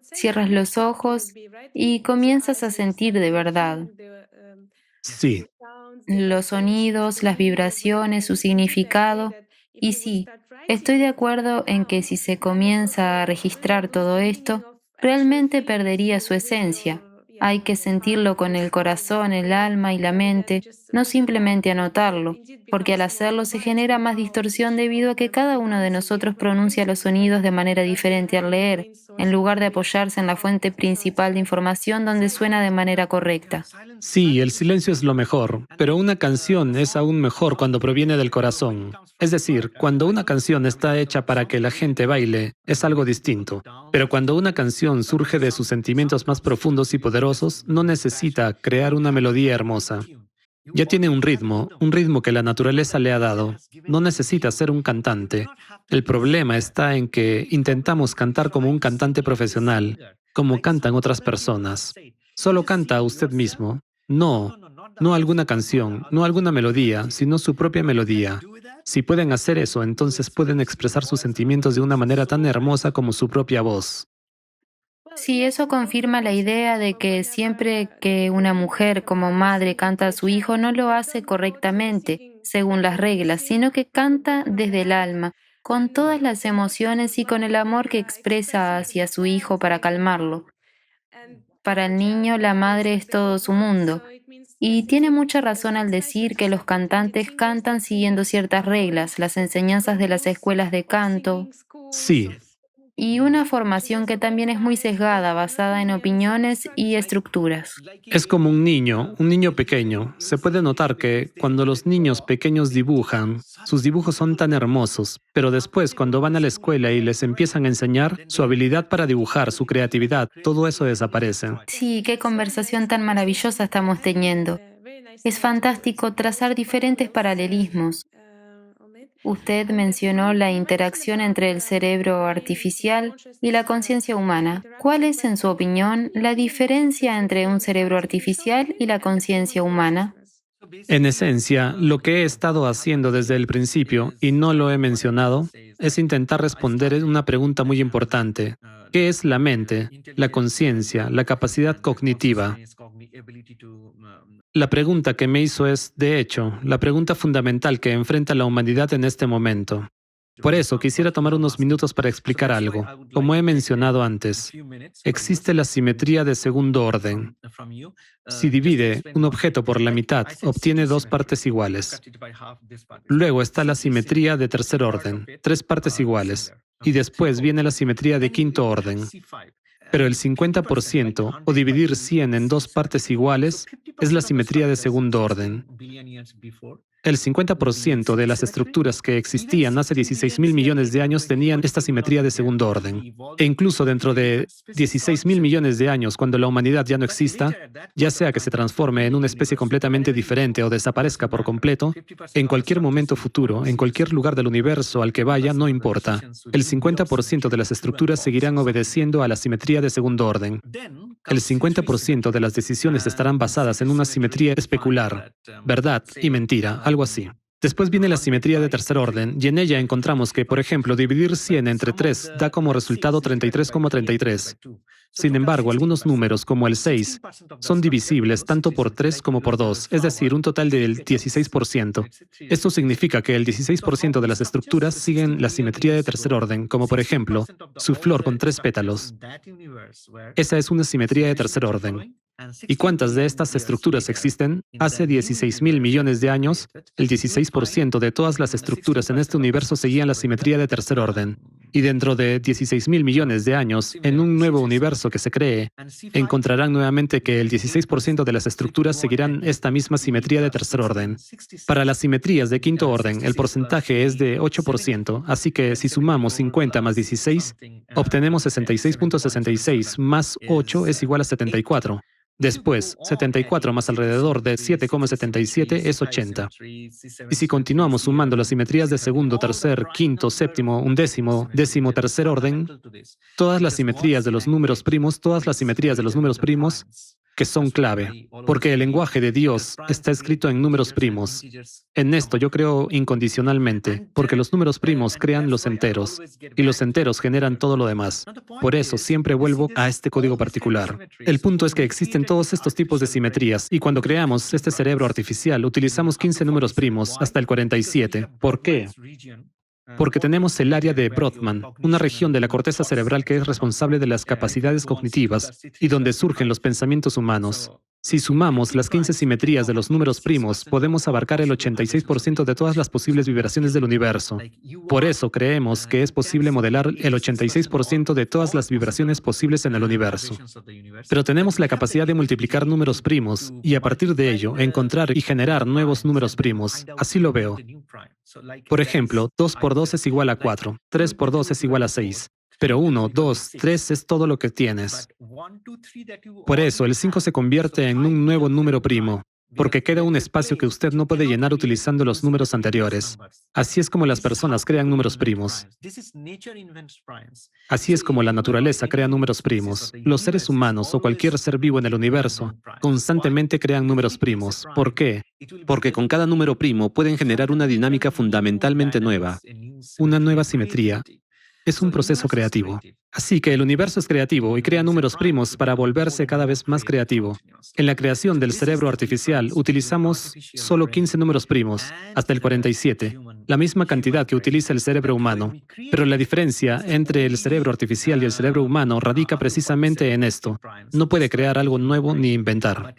Cierras los ojos y comienzas a sentir de verdad Sí, los sonidos, las vibraciones, su significado. Y sí, estoy de acuerdo en que si se comienza a registrar todo esto, realmente perdería su esencia. Hay que sentirlo con el corazón, el alma y la mente, no simplemente anotarlo, porque al hacerlo se genera más distorsión debido a que cada uno de nosotros pronuncia los sonidos de manera diferente al leer, en lugar de apoyarse en la fuente principal de información donde suena de manera correcta. sí, el silencio es lo mejor, pero una canción es aún mejor cuando proviene del corazón. Es decir, cuando una canción está hecha para que la gente baile, es algo distinto. Pero cuando una canción surge de sus sentimientos más profundos y poderosos, no necesita crear una melodía hermosa. Ya tiene un ritmo que la naturaleza le ha dado. No necesita ser un cantante. El problema está en que intentamos cantar como un cantante profesional, como cantan otras personas. Solo canta a usted mismo. No, no alguna canción, no alguna melodía, sino su propia melodía. Si pueden hacer eso, entonces pueden expresar sus sentimientos de una manera tan hermosa como su propia voz. Sí, eso confirma la idea de que siempre que una mujer como madre canta a su hijo no lo hace correctamente, según las reglas, sino que canta desde el alma, con todas las emociones y con el amor que expresa hacia su hijo para calmarlo. Para el niño, la madre es todo su mundo. Y tiene mucha razón al decir que los cantantes cantan siguiendo ciertas reglas, las enseñanzas de las escuelas de canto, Sí, y una formación que también es muy sesgada, basada en opiniones y estructuras. es como un niño pequeño. Se puede notar que cuando los niños pequeños dibujan, sus dibujos son tan hermosos, pero después cuando van a la escuela y les empiezan a enseñar, su habilidad para dibujar, su creatividad, todo eso desaparece. Sí, qué conversación tan maravillosa estamos teniendo. Es fantástico trazar diferentes paralelismos. Usted mencionó la interacción entre el cerebro artificial y la conciencia humana. ¿Cuál es, en su opinión, la diferencia entre un cerebro artificial y la conciencia humana? En esencia, lo que he estado haciendo desde el principio, y no lo he mencionado, es intentar responder una pregunta muy importante. ¿Qué es la mente, la conciencia, la capacidad cognitiva? La pregunta que me hizo es, de hecho, la pregunta fundamental que enfrenta la humanidad en este momento. Por eso quisiera tomar unos minutos para explicar algo. Como he mencionado antes, existe la simetría de segundo orden. Si divide un objeto por la mitad, obtiene dos partes iguales. Luego está la simetría de tercer orden, tres partes iguales. Y después viene la simetría de quinto orden. Pero el 50%, o dividir 100 en dos partes iguales, es la simetría de segundo orden. El 50% de las estructuras que existían hace 16.000 millones de años tenían esta simetría de segundo orden. E incluso dentro de 16.000 millones de años, cuando la humanidad ya no exista, ya sea que se transforme en una especie completamente diferente o desaparezca por completo, en cualquier momento futuro, en cualquier lugar del universo al que vaya, no importa. El 50% de las estructuras seguirán obedeciendo a la simetría de segundo orden. El 50% de las decisiones estarán basadas en una simetría especular, verdad y mentira, algo así. Después viene la simetría de tercer orden, y en ella encontramos que, por ejemplo, dividir 100 entre 3 da como resultado 33,33. Sin embargo, algunos números, como el 6, son divisibles tanto por 3 como por 2, es decir, un total del 16%. Esto significa que el 16% de las estructuras siguen la simetría de tercer orden, como por ejemplo, su flor con 3 pétalos. Esa es una simetría de tercer orden. ¿Y cuántas de estas estructuras existen? Hace 16.000 millones de años, el 16% de todas las estructuras en este universo seguían la simetría de tercer orden. Y dentro de 16.000 millones de años, en un nuevo universo que se cree, encontrarán nuevamente que el 16% de las estructuras seguirán esta misma simetría de tercer orden. Para las simetrías de quinto orden, el porcentaje es de 8%, así que si sumamos 50 más 16, obtenemos 66,66 más 8 es igual a 74. Después, 74 más alrededor de 7,77 es 80. Y si continuamos sumando las simetrías de segundo, tercer, quinto, séptimo, undécimo, décimo, tercer orden, todas las simetrías de los números primos, que son clave, porque el lenguaje de Dios está escrito en números primos. En esto yo creo incondicionalmente, porque los números primos crean los enteros, y los enteros generan todo lo demás. Por eso siempre vuelvo a este código particular. El punto es que existen todos estos tipos de simetrías, y cuando creamos este cerebro artificial utilizamos 15 números primos hasta el 47. ¿Por qué? Porque tenemos el área de Brodmann, una región de la corteza cerebral que es responsable de las capacidades cognitivas y donde surgen los pensamientos humanos. Si sumamos las 15 simetrías de los números primos, podemos abarcar el 86% de todas las posibles vibraciones del universo. Por eso creemos que es posible modelar el 86% de todas las vibraciones posibles en el universo. Pero tenemos la capacidad de multiplicar números primos y a partir de ello encontrar y generar nuevos números primos. Así lo veo. Por ejemplo, 2 por 2 es igual a 4, 3 por 2 es igual a 6. Pero 1, 2, 3 es todo lo que tienes. Por eso, el 5 se convierte en un nuevo número primo, porque queda un espacio que usted no puede llenar utilizando los números anteriores. Así es como las personas crean números primos. Así es como la naturaleza crea números primos. Los seres humanos o cualquier ser vivo en el universo constantemente crean números primos. ¿Por qué? Porque con cada número primo pueden generar una dinámica fundamentalmente nueva, una nueva simetría. Es un proceso creativo. Así que el universo es creativo y crea números primos para volverse cada vez más creativo. En la creación del cerebro artificial utilizamos solo 15 números primos, hasta el 47, la misma cantidad que utiliza el cerebro humano. Pero la diferencia entre el cerebro artificial y el cerebro humano radica precisamente en esto. No puede crear algo nuevo ni inventar.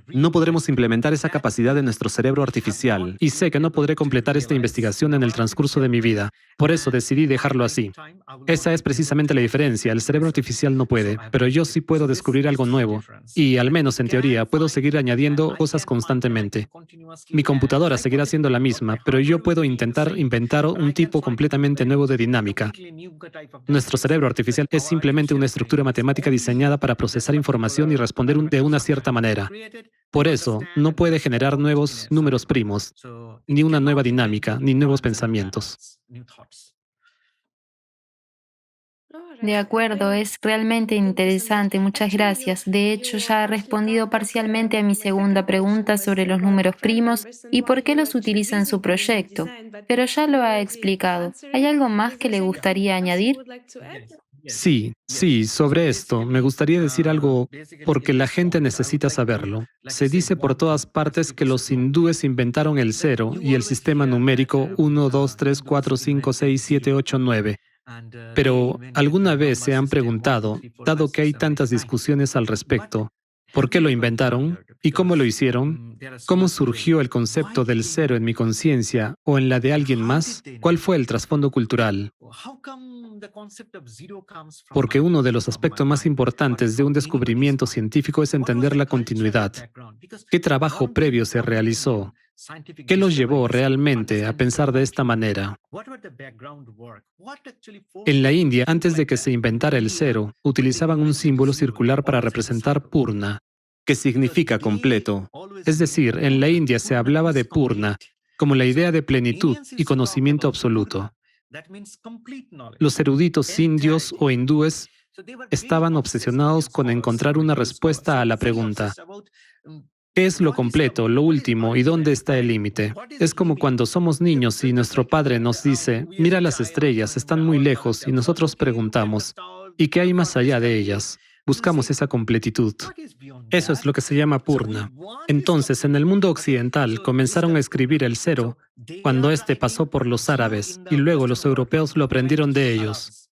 No podremos implementar esa capacidad en nuestro cerebro artificial. Y sé que no podré completar esta investigación en el transcurso de mi vida. Por eso decidí dejarlo así. Esa es precisamente la diferencia. El cerebro artificial no puede, pero yo sí puedo descubrir algo nuevo. Y, al menos en teoría, puedo seguir añadiendo cosas constantemente. Mi computadora seguirá siendo la misma, pero yo puedo intentar inventar un tipo completamente nuevo de dinámica. Nuestro cerebro artificial es simplemente una estructura matemática diseñada para procesar información y responder de una cierta manera. Por eso, no puede generar nuevos números primos, ni una nueva dinámica, ni nuevos pensamientos. De acuerdo, es realmente interesante, muchas gracias. De hecho, ya ha respondido parcialmente a mi segunda pregunta sobre los números primos y por qué los utiliza en su proyecto, pero ya lo ha explicado. ¿Hay algo más que le gustaría añadir? Sí, sobre esto me gustaría decir algo porque la gente necesita saberlo. Se dice por todas partes que los hindúes inventaron el cero y el sistema numérico 1, 2, 3, 4, 5, 6, 7, 8, 9. Pero ¿alguna vez se han preguntado, dado que hay tantas discusiones al respecto, por qué lo inventaron y cómo lo hicieron? ¿Cómo surgió el concepto del cero en mi conciencia o en la de alguien más? ¿Cuál fue el trasfondo cultural? Porque uno de los aspectos más importantes de un descubrimiento científico es entender la continuidad. ¿Qué trabajo previo se realizó? ¿Qué los llevó realmente a pensar de esta manera? En la India, antes de que se inventara el cero, utilizaban un símbolo circular para representar Purna, que significa completo. Es decir, en la India se hablaba de Purna como la idea de plenitud y conocimiento absoluto. Los eruditos indios o hindúes estaban obsesionados con encontrar una respuesta a la pregunta, ¿Qué es lo completo, lo último y dónde está el límite? Es como cuando somos niños y nuestro padre nos dice, mira las estrellas, están muy lejos y nosotros preguntamos, ¿y qué hay más allá de ellas? Buscamos esa completitud. Eso es lo que se llama Purna. Entonces, en el mundo occidental comenzaron a escribir el cero cuando éste pasó por los árabes y luego los europeos lo aprendieron de ellos.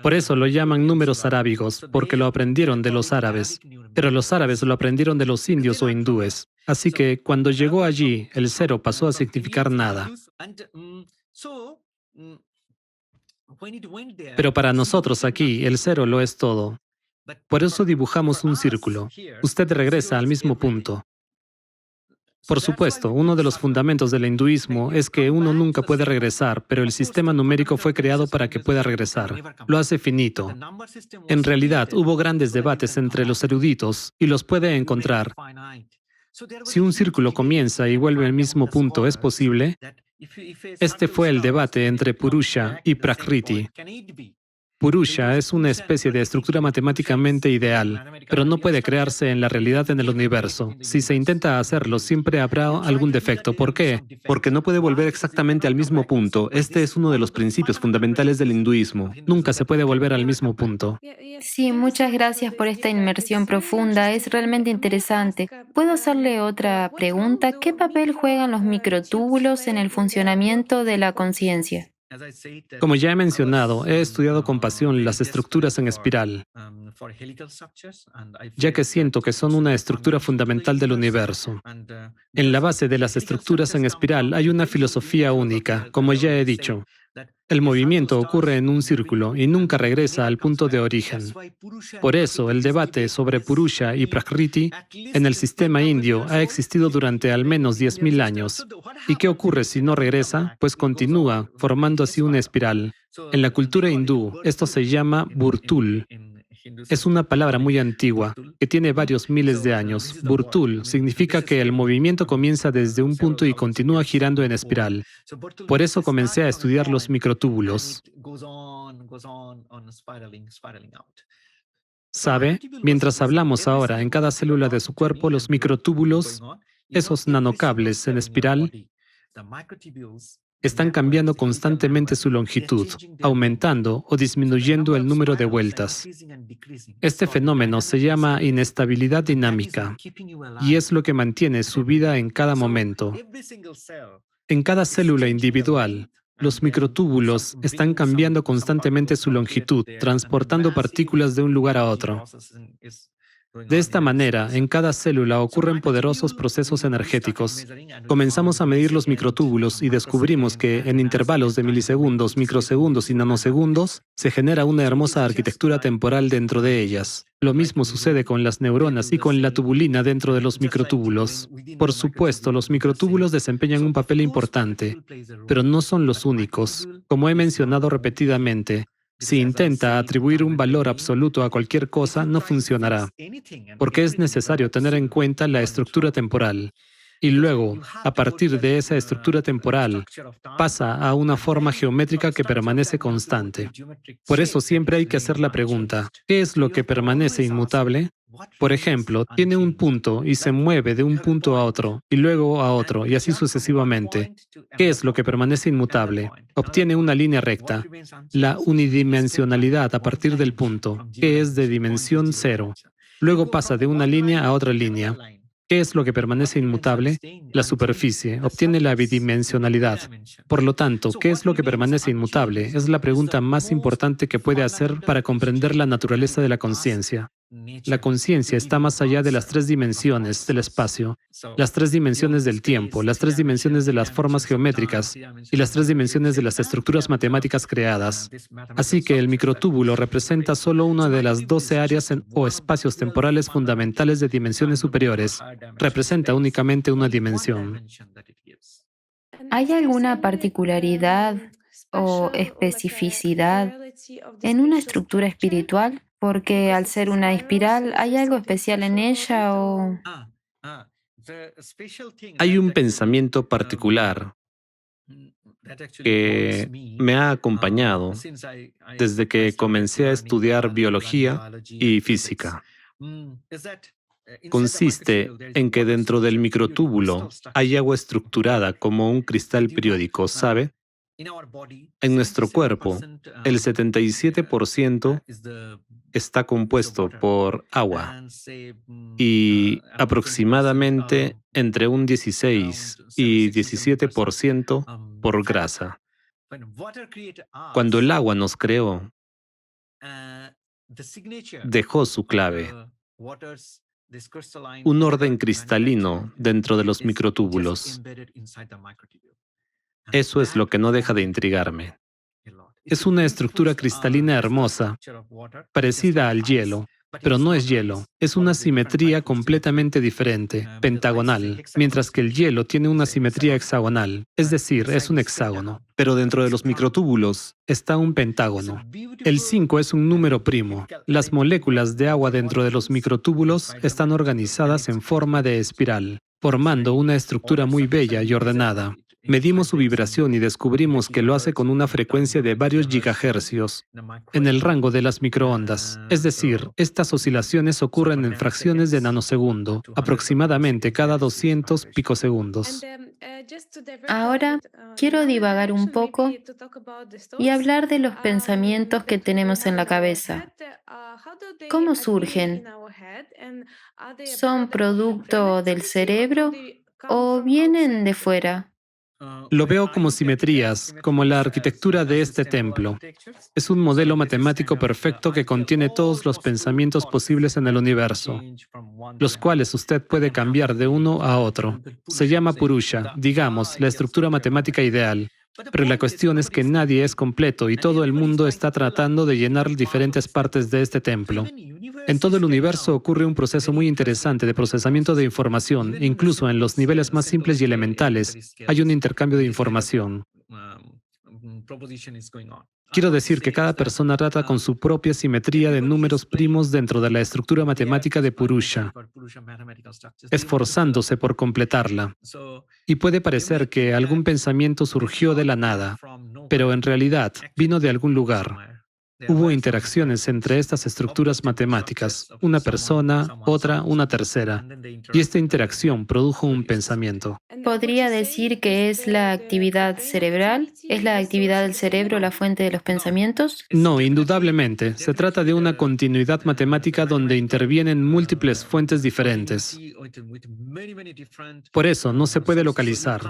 Por eso lo llaman números arábigos, porque lo aprendieron de los árabes. Pero los árabes lo aprendieron de los indios o hindúes. Así que cuando llegó allí, el cero pasó a significar nada. Pero para nosotros aquí, el cero lo es todo. Por eso dibujamos un círculo. Usted regresa al mismo punto. Por supuesto, uno de los fundamentos del hinduismo es que uno nunca puede regresar, pero el sistema numérico fue creado para que pueda regresar. Lo hace finito. En realidad, hubo grandes debates entre los eruditos y los puede encontrar. Si un círculo comienza y vuelve al mismo punto, ¿es posible? Este fue el debate entre Purusha y Prakriti. Purusha es una especie de estructura matemáticamente ideal, pero no puede crearse en la realidad en el universo. Si se intenta hacerlo, siempre habrá algún defecto. ¿Por qué? Porque no puede volver exactamente al mismo punto. Este es uno de los principios fundamentales del hinduismo. Nunca se puede volver al mismo punto. Sí, muchas gracias por esta inmersión profunda. Es realmente interesante. ¿Puedo hacerle otra pregunta? ¿Qué papel juegan los microtúbulos en el funcionamiento de la conciencia? Como ya he mencionado, he estudiado con pasión las estructuras en espiral, ya que siento que son una estructura fundamental del universo. En la base de las estructuras en espiral hay una filosofía única, como ya he dicho. El movimiento ocurre en un círculo y nunca regresa al punto de origen. Por eso, el debate sobre Purusha y Prakriti en el sistema indio ha existido durante al menos 10.000 años. ¿Y qué ocurre si no regresa? Pues continúa, formando así una espiral. En la cultura hindú, esto se llama Burtul. Es una palabra muy antigua, que tiene varios miles de años. Burtul significa que el movimiento comienza desde un punto y continúa girando en espiral. Por eso comencé a estudiar los microtúbulos. ¿Sabe? Mientras hablamos ahora, en cada célula de su cuerpo, los microtúbulos, esos nanocables en espiral, están cambiando constantemente su longitud, aumentando o disminuyendo el número de vueltas. Este fenómeno se llama inestabilidad dinámica y es lo que mantiene su vida en cada momento. En cada célula individual, los microtúbulos están cambiando constantemente su longitud, transportando partículas de un lugar a otro. De esta manera, en cada célula ocurren poderosos procesos energéticos. Comenzamos a medir los microtúbulos y descubrimos que, en intervalos de milisegundos, microsegundos y nanosegundos, se genera una hermosa arquitectura temporal dentro de ellas. Lo mismo sucede con las neuronas y con la tubulina dentro de los microtúbulos. Por supuesto, los microtúbulos desempeñan un papel importante, pero no son los únicos. Como he mencionado repetidamente, si intenta atribuir un valor absoluto a cualquier cosa, no funcionará, porque es necesario tener en cuenta la estructura temporal. Y luego, a partir de esa estructura temporal, pasa a una forma geométrica que permanece constante. Por eso siempre hay que hacer la pregunta, ¿qué es lo que permanece inmutable? Por ejemplo, tiene un punto y se mueve de un punto a otro, y luego a otro, y así sucesivamente. ¿Qué es lo que permanece inmutable? Obtiene una línea recta. La unidimensionalidad a partir del punto, que es de dimensión cero. Luego pasa de una línea a otra línea. ¿Qué es lo que permanece inmutable? La superficie. Obtiene la bidimensionalidad. Por lo tanto, ¿qué es lo que permanece inmutable? Es la pregunta más importante que puede hacer para comprender la naturaleza de la conciencia. La conciencia está más allá de las 3 dimensiones del espacio, las 3 dimensiones del tiempo, las 3 dimensiones de las formas geométricas y las 3 dimensiones de las estructuras matemáticas creadas. Así que el microtúbulo representa solo una de las 12 áreas o espacios temporales fundamentales de dimensiones superiores. Representa únicamente una dimensión. ¿Hay alguna particularidad o especificidad en una estructura espiritual? Porque al ser una espiral, ¿hay algo especial en ella o...? Hay un pensamiento particular que me ha acompañado desde que comencé a estudiar biología y física. consiste en que dentro del microtúbulo hay agua estructurada como un cristal periódico, ¿sabe? En nuestro cuerpo, el 77% está compuesto por agua y aproximadamente entre un 16 y 17% por grasa. Cuando el agua nos creó, dejó su clave, un orden cristalino dentro de los microtúbulos. Eso es lo que no deja de intrigarme. Es una estructura cristalina hermosa, parecida al hielo, pero no es hielo. Es una simetría completamente diferente, pentagonal, mientras que el hielo tiene una simetría hexagonal, es decir, es un hexágono. Pero dentro de los microtúbulos Está un pentágono. El 5 es un número primo. Las moléculas de agua dentro de los microtúbulos están organizadas en forma de espiral, formando una estructura muy bella y ordenada. Medimos su vibración y descubrimos que lo hace con una frecuencia de varios gigahercios, en el rango de las microondas. Es decir, estas oscilaciones ocurren en fracciones de nanosegundo, aproximadamente cada 200 picosegundos. Ahora quiero divagar un poco y hablar de los pensamientos que tenemos en la cabeza. ¿Cómo surgen? ¿Son producto del cerebro o vienen de fuera? Lo veo como simetrías, como la arquitectura de este templo. Es un modelo matemático perfecto que contiene todos los pensamientos posibles en el universo, los cuales usted puede cambiar de uno a otro. Se llama Purusha, digamos, la estructura matemática ideal. Pero la cuestión es que nadie es completo y todo el mundo está tratando de llenar diferentes partes de este templo. En todo el universo ocurre un proceso muy interesante de procesamiento de información, incluso en los niveles más simples y elementales. Hay un intercambio de información. Quiero decir que cada persona trata con su propia simetría de números primos dentro de la estructura matemática de Purusha, esforzándose por completarla. Y puede parecer que algún pensamiento surgió de la nada, pero en realidad vino de algún lugar. Hubo interacciones entre estas estructuras matemáticas, una persona, otra, una tercera, y esta interacción produjo un pensamiento. ¿Podría decir que es la actividad cerebral? ¿Es la actividad del cerebro la fuente de los pensamientos? No, indudablemente. Se trata de una continuidad matemática donde intervienen múltiples fuentes diferentes. Por eso no se puede localizar.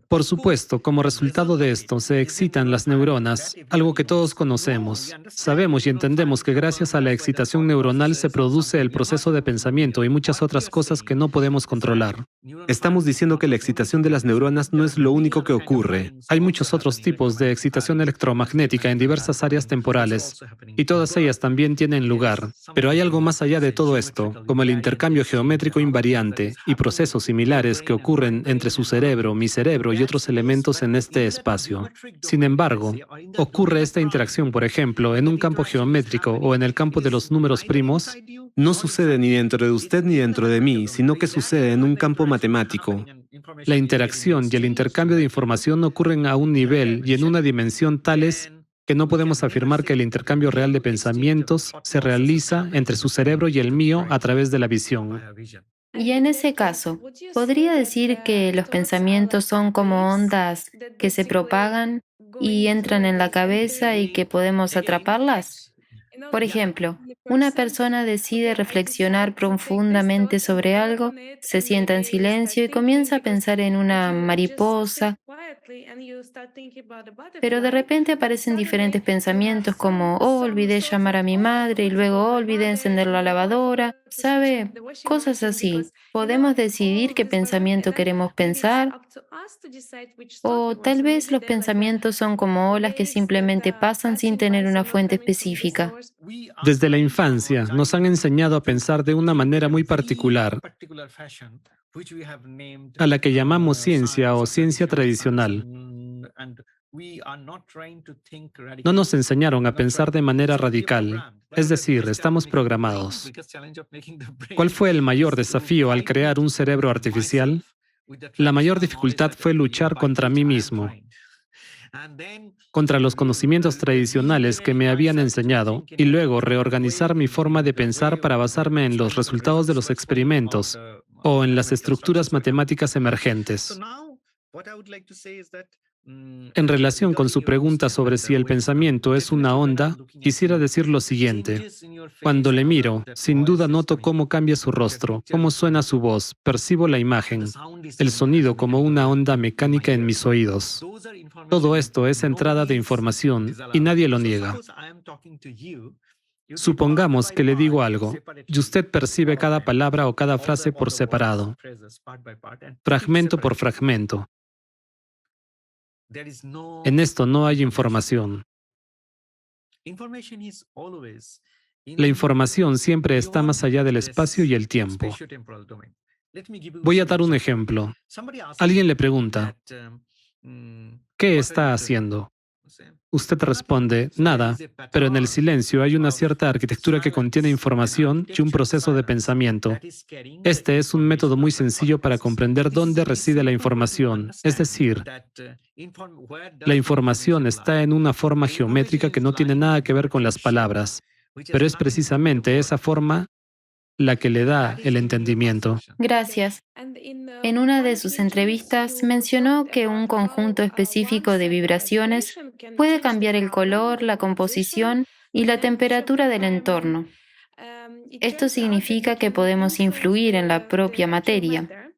Por supuesto, como resultado de esto, se excitan las neuronas, algo que todos conocemos. Sabemos y entendemos que gracias a la excitación neuronal se produce el proceso de pensamiento y muchas otras cosas que no podemos controlar. estamos diciendo que la excitación de las neuronas no es lo único que ocurre. Hay muchos otros tipos de excitación electromagnética en diversas áreas temporales, y todas ellas también tienen lugar. Pero hay algo más allá de todo esto, como el intercambio geométrico invariante y procesos similares que ocurren entre su cerebro, mi cerebro y otros elementos en este espacio. Sin embargo, ocurre esta interacción, por ejemplo, en un campo geométrico o en el campo de los números primos. No sucede ni dentro de usted ni dentro de mí, sino que sucede en un campo matemático. La interacción y el intercambio de información ocurren a un nivel y en una dimensión tales que no podemos afirmar que el intercambio real de pensamientos se realiza entre su cerebro y el mío a través de la visión. Y en ese caso, ¿podría decir que los pensamientos son como ondas que se propagan y entran en la cabeza y que podemos atraparlas? Por ejemplo, una persona decide reflexionar profundamente sobre algo, se sienta en silencio y comienza a pensar en una mariposa, pero de repente aparecen diferentes pensamientos como, oh, olvidé llamar a mi madre y luego "Oh, olvidé encender la lavadora", ¿sabe? Cosas así. Podemos decidir qué pensamiento queremos pensar, o tal vez los pensamientos son como olas que simplemente pasan sin tener una fuente específica. Desde la infancia nos han enseñado a pensar de una manera muy particular, a la que llamamos ciencia o ciencia tradicional. No nos enseñaron a pensar de manera radical, es decir, estamos programados. ¿Cuál fue el mayor desafío al crear un cerebro artificial? La mayor dificultad fue luchar contra mí mismo. contra los conocimientos tradicionales que me habían enseñado y luego reorganizar mi forma de pensar para basarme en los resultados de los experimentos o en las estructuras matemáticas emergentes. En relación con su pregunta sobre si el pensamiento es una onda, quisiera decir lo siguiente. Cuando le miro, sin duda noto cómo cambia su rostro, cómo suena su voz, percibo la imagen, el sonido como una onda mecánica en mis oídos. Todo esto es entrada de información y nadie lo niega. Supongamos que le digo algo y usted percibe cada palabra o cada frase por separado, fragmento por fragmento. En esto no hay información. La información siempre está más allá del espacio y el tiempo. Voy a dar un ejemplo. Alguien le pregunta, ¿qué está haciendo? Usted responde, nada, pero en el silencio hay una cierta arquitectura que contiene información y un proceso de pensamiento. Este es un método muy sencillo para comprender dónde reside la información, es decir, la información está en una forma geométrica que no tiene nada que ver con las palabras, pero es precisamente esa forma la que le da el entendimiento. Gracias. En una de sus entrevistas mencionó que un conjunto específico de vibraciones puede cambiar el color, la composición y la temperatura del entorno. Esto significa que podemos influir en la propia materia.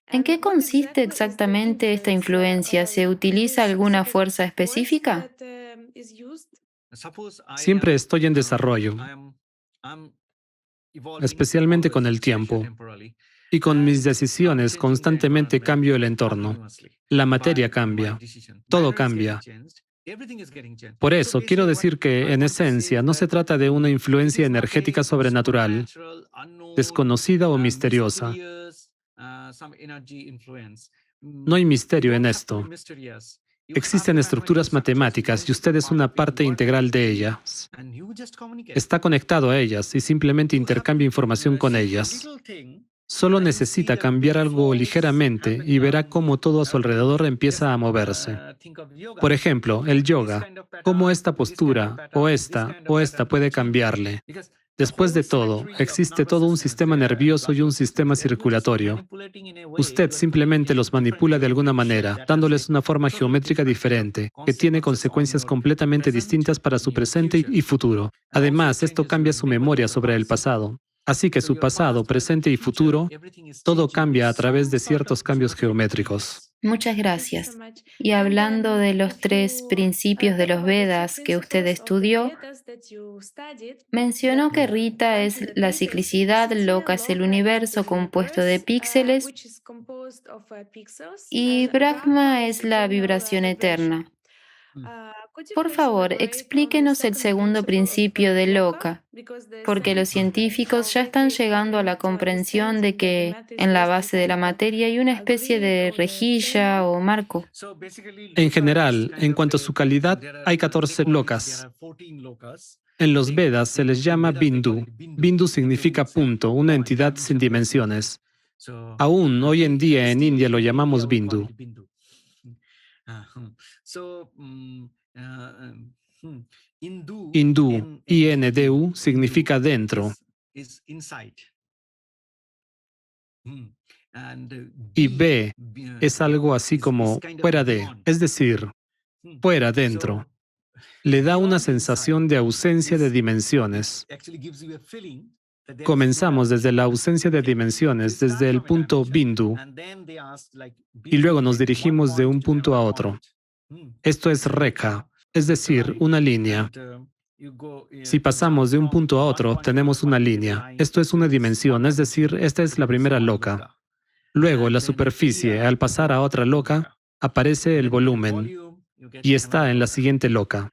¿En qué consiste exactamente esta influencia? ¿Se utiliza alguna fuerza específica? Siempre estoy en desarrollo, especialmente con el tiempo, y con mis decisiones constantemente cambio el entorno. La materia cambia, todo cambia. Por eso, quiero decir que, en esencia, no se trata de una influencia energética sobrenatural, desconocida o misteriosa. No hay misterio en esto. Existen estructuras matemáticas y usted es una parte integral de ellas. Está conectado a ellas y simplemente intercambia información con ellas. Solo necesita cambiar algo ligeramente y verá cómo todo a su alrededor empieza a moverse. Por ejemplo, el yoga, cómo esta postura o esta puede cambiarle. Después de todo, existe todo un sistema nervioso y un sistema circulatorio. Usted simplemente los manipula de alguna manera, dándoles una forma geométrica diferente, que tiene consecuencias completamente distintas para su presente y futuro. Además, esto cambia su memoria sobre el pasado. Así que su pasado, presente y futuro, todo cambia a través de ciertos cambios geométricos. Muchas gracias. Y hablando de los 3 principios de los Vedas que usted estudió, mencionó que Rita es la ciclicidad, Loka es el universo compuesto de píxeles y Brahma es la vibración eterna. Por favor, explíquenos el segundo principio de Loka, porque los científicos ya están llegando a la comprensión de que en la base de la materia hay una especie de rejilla o marco. En general, en cuanto a su calidad, hay 14 lokas. En los Vedas se les llama Bindu. Bindu significa punto, una entidad sin dimensiones. Aún hoy en día en India lo llamamos Bindu. Hindú, INDU, significa dentro. Y B es algo así como fuera de, es decir, fuera, dentro. Le da una sensación de ausencia de dimensiones. Comenzamos desde la ausencia de dimensiones, desde el punto Bindu, y luego nos dirigimos de un punto a otro. Esto es rekha, es decir, una línea. Si pasamos de un punto a otro, obtenemos una línea. Esto es una dimensión, es decir, esta es la primera loka. Luego, la superficie, al pasar a otra loka, aparece el volumen y está en la siguiente loka.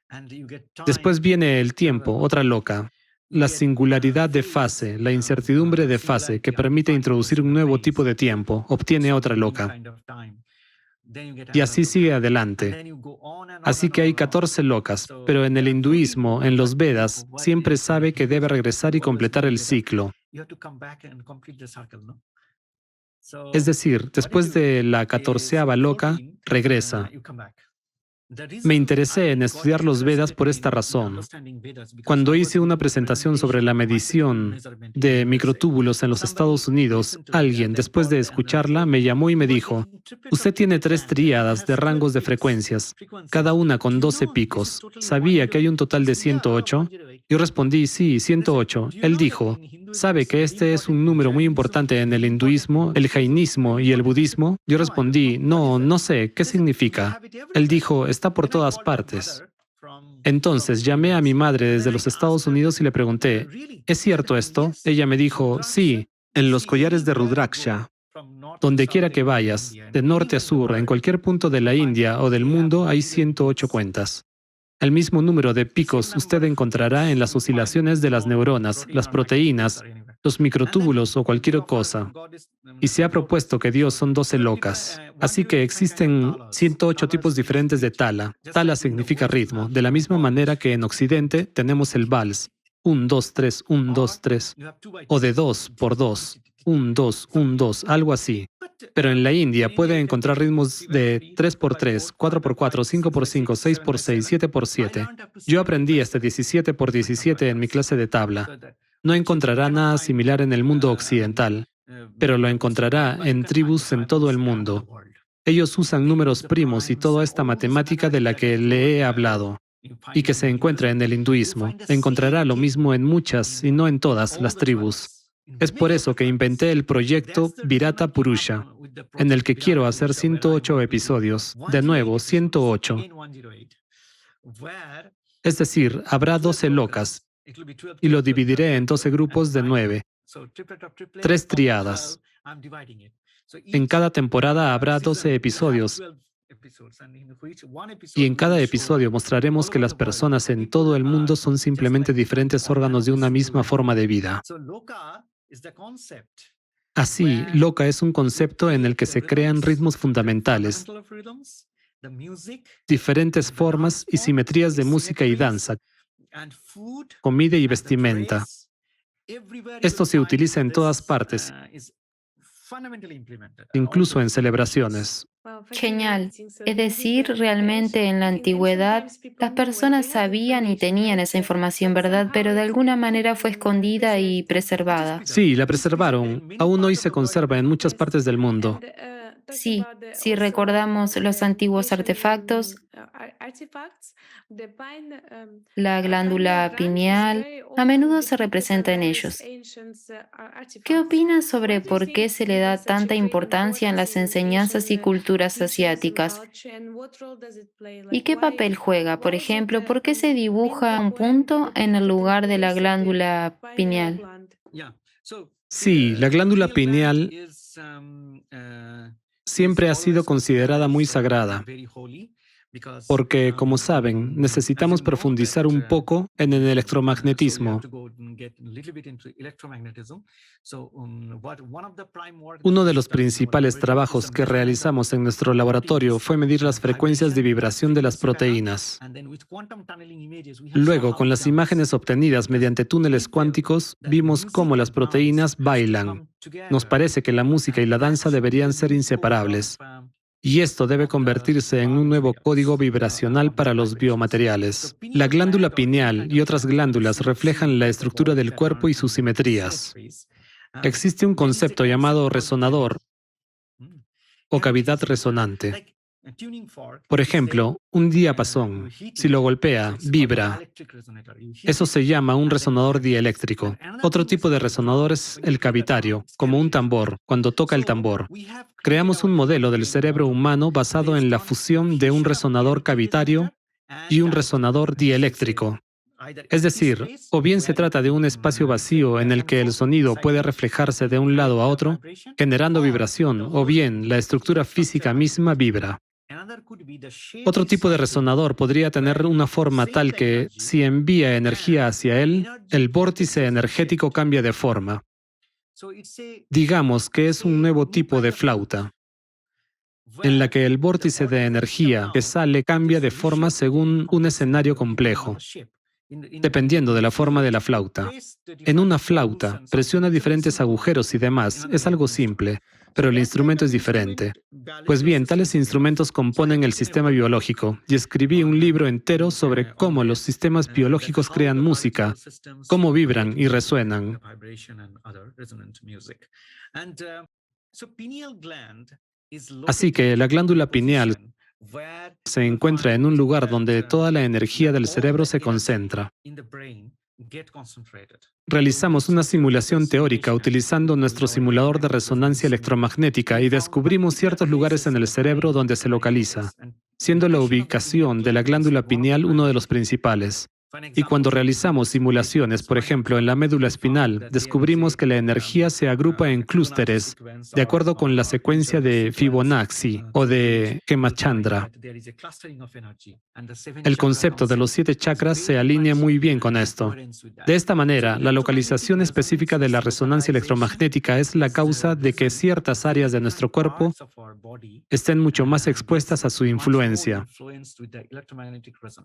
Después viene el tiempo, otra loka. La singularidad de fase, la incertidumbre de fase que permite introducir un nuevo tipo de tiempo, obtiene otra loka. Y así sigue adelante. Así que hay 14 lokas, pero en el hinduismo, en los Vedas, siempre sabe que debe regresar y completar el ciclo. Es decir, después de la 14ª loka, regresa. Me interesé en estudiar los Vedas por esta razón. Cuando hice una presentación sobre la medición de microtúbulos en los Estados Unidos, alguien, después de escucharla, me llamó y me dijo, usted tiene 3 tríadas de rangos de frecuencias, cada una con 12 picos. ¿Sabía que hay un total de 108? Yo respondí, sí, 108. Él dijo, ¿sabe que este es un número muy importante en el hinduismo, el jainismo y el budismo? Yo respondí, no, no sé, ¿qué significa? Él dijo, está por todas partes. Entonces llamé a mi madre desde los Estados Unidos y le pregunté, ¿es cierto esto? Ella me dijo, sí, en los collares de Rudraksha. Donde quiera que vayas, de norte a sur, en cualquier punto de la India o del mundo, hay 108 cuentas. El mismo número de picos usted encontrará en las oscilaciones de las neuronas, las proteínas, los microtúbulos o cualquier cosa. Y se ha propuesto que Dios son 12 lokas. Así que existen 108 tipos diferentes de tala. Tala significa ritmo, de la misma manera que en Occidente tenemos el vals, 1, 2, 3, 1, 2, 3, o de 2 por 2, 1, 2, 1, 2, algo así. Pero en la India puede encontrar ritmos de 3 por 3, 4 por 4, 5 por 5, 6 por 6, 7 por 7. Yo aprendí este 17 por 17 en mi clase de tabla. No encontrará nada similar en el mundo occidental, pero lo encontrará en tribus en todo el mundo. Ellos usan números primos y toda esta matemática de la que le he hablado, y que se encuentra en el hinduismo. Encontrará lo mismo en muchas y no en todas las tribus. Es por eso que inventé el proyecto Virata Purusha, en el que quiero hacer 108 episodios. De nuevo, 108. Es decir, habrá 12 lokas, y lo dividiré en 12 grupos de 9, 3 triadas. En cada temporada habrá 12 episodios, y en cada episodio mostraremos que las personas en todo el mundo son simplemente diferentes órganos de una misma forma de vida. Así, Loka es un concepto en el que se crean ritmos fundamentales, diferentes formas y simetrías de música y danza, comida y vestimenta. Esto se utiliza en todas partes, incluso en celebraciones. Genial. Es decir, realmente en la antigüedad las personas sabían y tenían esa información, ¿verdad? Pero de alguna manera fue escondida y preservada. Sí, la preservaron. Aún hoy se conserva en muchas partes del mundo. Sí, si recordamos los antiguos artefactos, la glándula pineal a menudo se representa en ellos. ¿Qué opinas sobre por qué se le da tanta importancia en las enseñanzas y culturas asiáticas? ¿Y qué papel juega? Por ejemplo, ¿por qué se dibuja un punto en el lugar de la glándula pineal? Sí, la glándula pineal siempre ha sido considerada muy sagrada, porque, como saben, necesitamos profundizar un poco en el electromagnetismo. Uno de los principales trabajos que realizamos en nuestro laboratorio fue medir las frecuencias de vibración de las proteínas. Luego, con las imágenes obtenidas mediante túneles cuánticos, vimos cómo las proteínas bailan. Nos parece que la música y la danza deberían ser inseparables. Y esto debe convertirse en un nuevo código vibracional para los biomateriales. La glándula pineal y otras glándulas reflejan la estructura del cuerpo y sus simetrías. Existe un concepto llamado resonador o cavidad resonante. Por ejemplo, un diapasón, si lo golpea, vibra. Eso se llama un resonador dieléctrico. Otro tipo de resonador es el cavitario, como un tambor, cuando toca el tambor. Creamos un modelo del cerebro humano basado en la fusión de un resonador cavitario y un resonador dieléctrico. Es decir, o bien se trata de un espacio vacío en el que el sonido puede reflejarse de un lado a otro, generando vibración, o bien la estructura física misma vibra. Otro tipo de resonador podría tener una forma tal que, si envía energía hacia él, el vórtice energético cambia de forma. Digamos que es un nuevo tipo de flauta, en la que el vórtice de energía que sale cambia de forma según un escenario complejo, dependiendo de la forma de la flauta. En una flauta, presiona diferentes agujeros y demás. Es algo simple. pero el instrumento es diferente. Pues bien, tales instrumentos componen el sistema biológico, y escribí un libro entero sobre cómo los sistemas biológicos crean música, cómo vibran y resuenan. Así que la glándula pineal se encuentra en un lugar donde toda la energía del cerebro se concentra. Realizamos una simulación teórica utilizando nuestro simulador de resonancia electromagnética y descubrimos ciertos lugares en el cerebro donde se localiza, siendo la ubicación de la glándula pineal uno de los principales. Y cuando realizamos simulaciones, por ejemplo, en la médula espinal, descubrimos que la energía se agrupa en clústeres de acuerdo con la secuencia de Fibonacci o de Hemachandra. El concepto de los 7 chakras se alinea muy bien con esto. De esta manera, la localización específica de la resonancia electromagnética es la causa de que ciertas áreas de nuestro cuerpo estén mucho más expuestas a su influencia.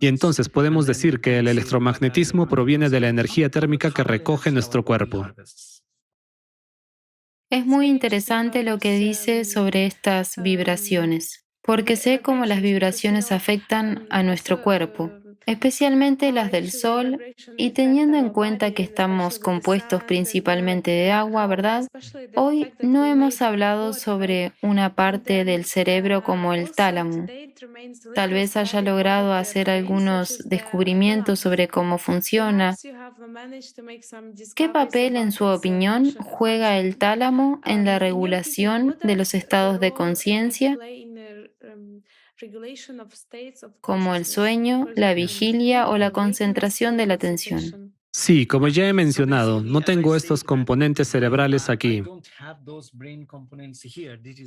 Y entonces podemos decir que el electromagnetismo proviene de la energía térmica que recoge nuestro cuerpo. Es muy interesante lo que dice sobre estas vibraciones, porque sé cómo las vibraciones afectan a nuestro cuerpo, especialmente las del sol, y teniendo en cuenta que estamos compuestos principalmente de agua, ¿verdad? Hoy no hemos hablado sobre una parte del cerebro como el tálamo. Tal vez haya logrado hacer algunos descubrimientos sobre cómo funciona. ¿Qué papel, en su opinión, juega el tálamo en la regulación de los estados de conciencia, como el sueño, la vigilia o la concentración de la atención? Sí, como ya he mencionado, no tengo estos componentes cerebrales aquí.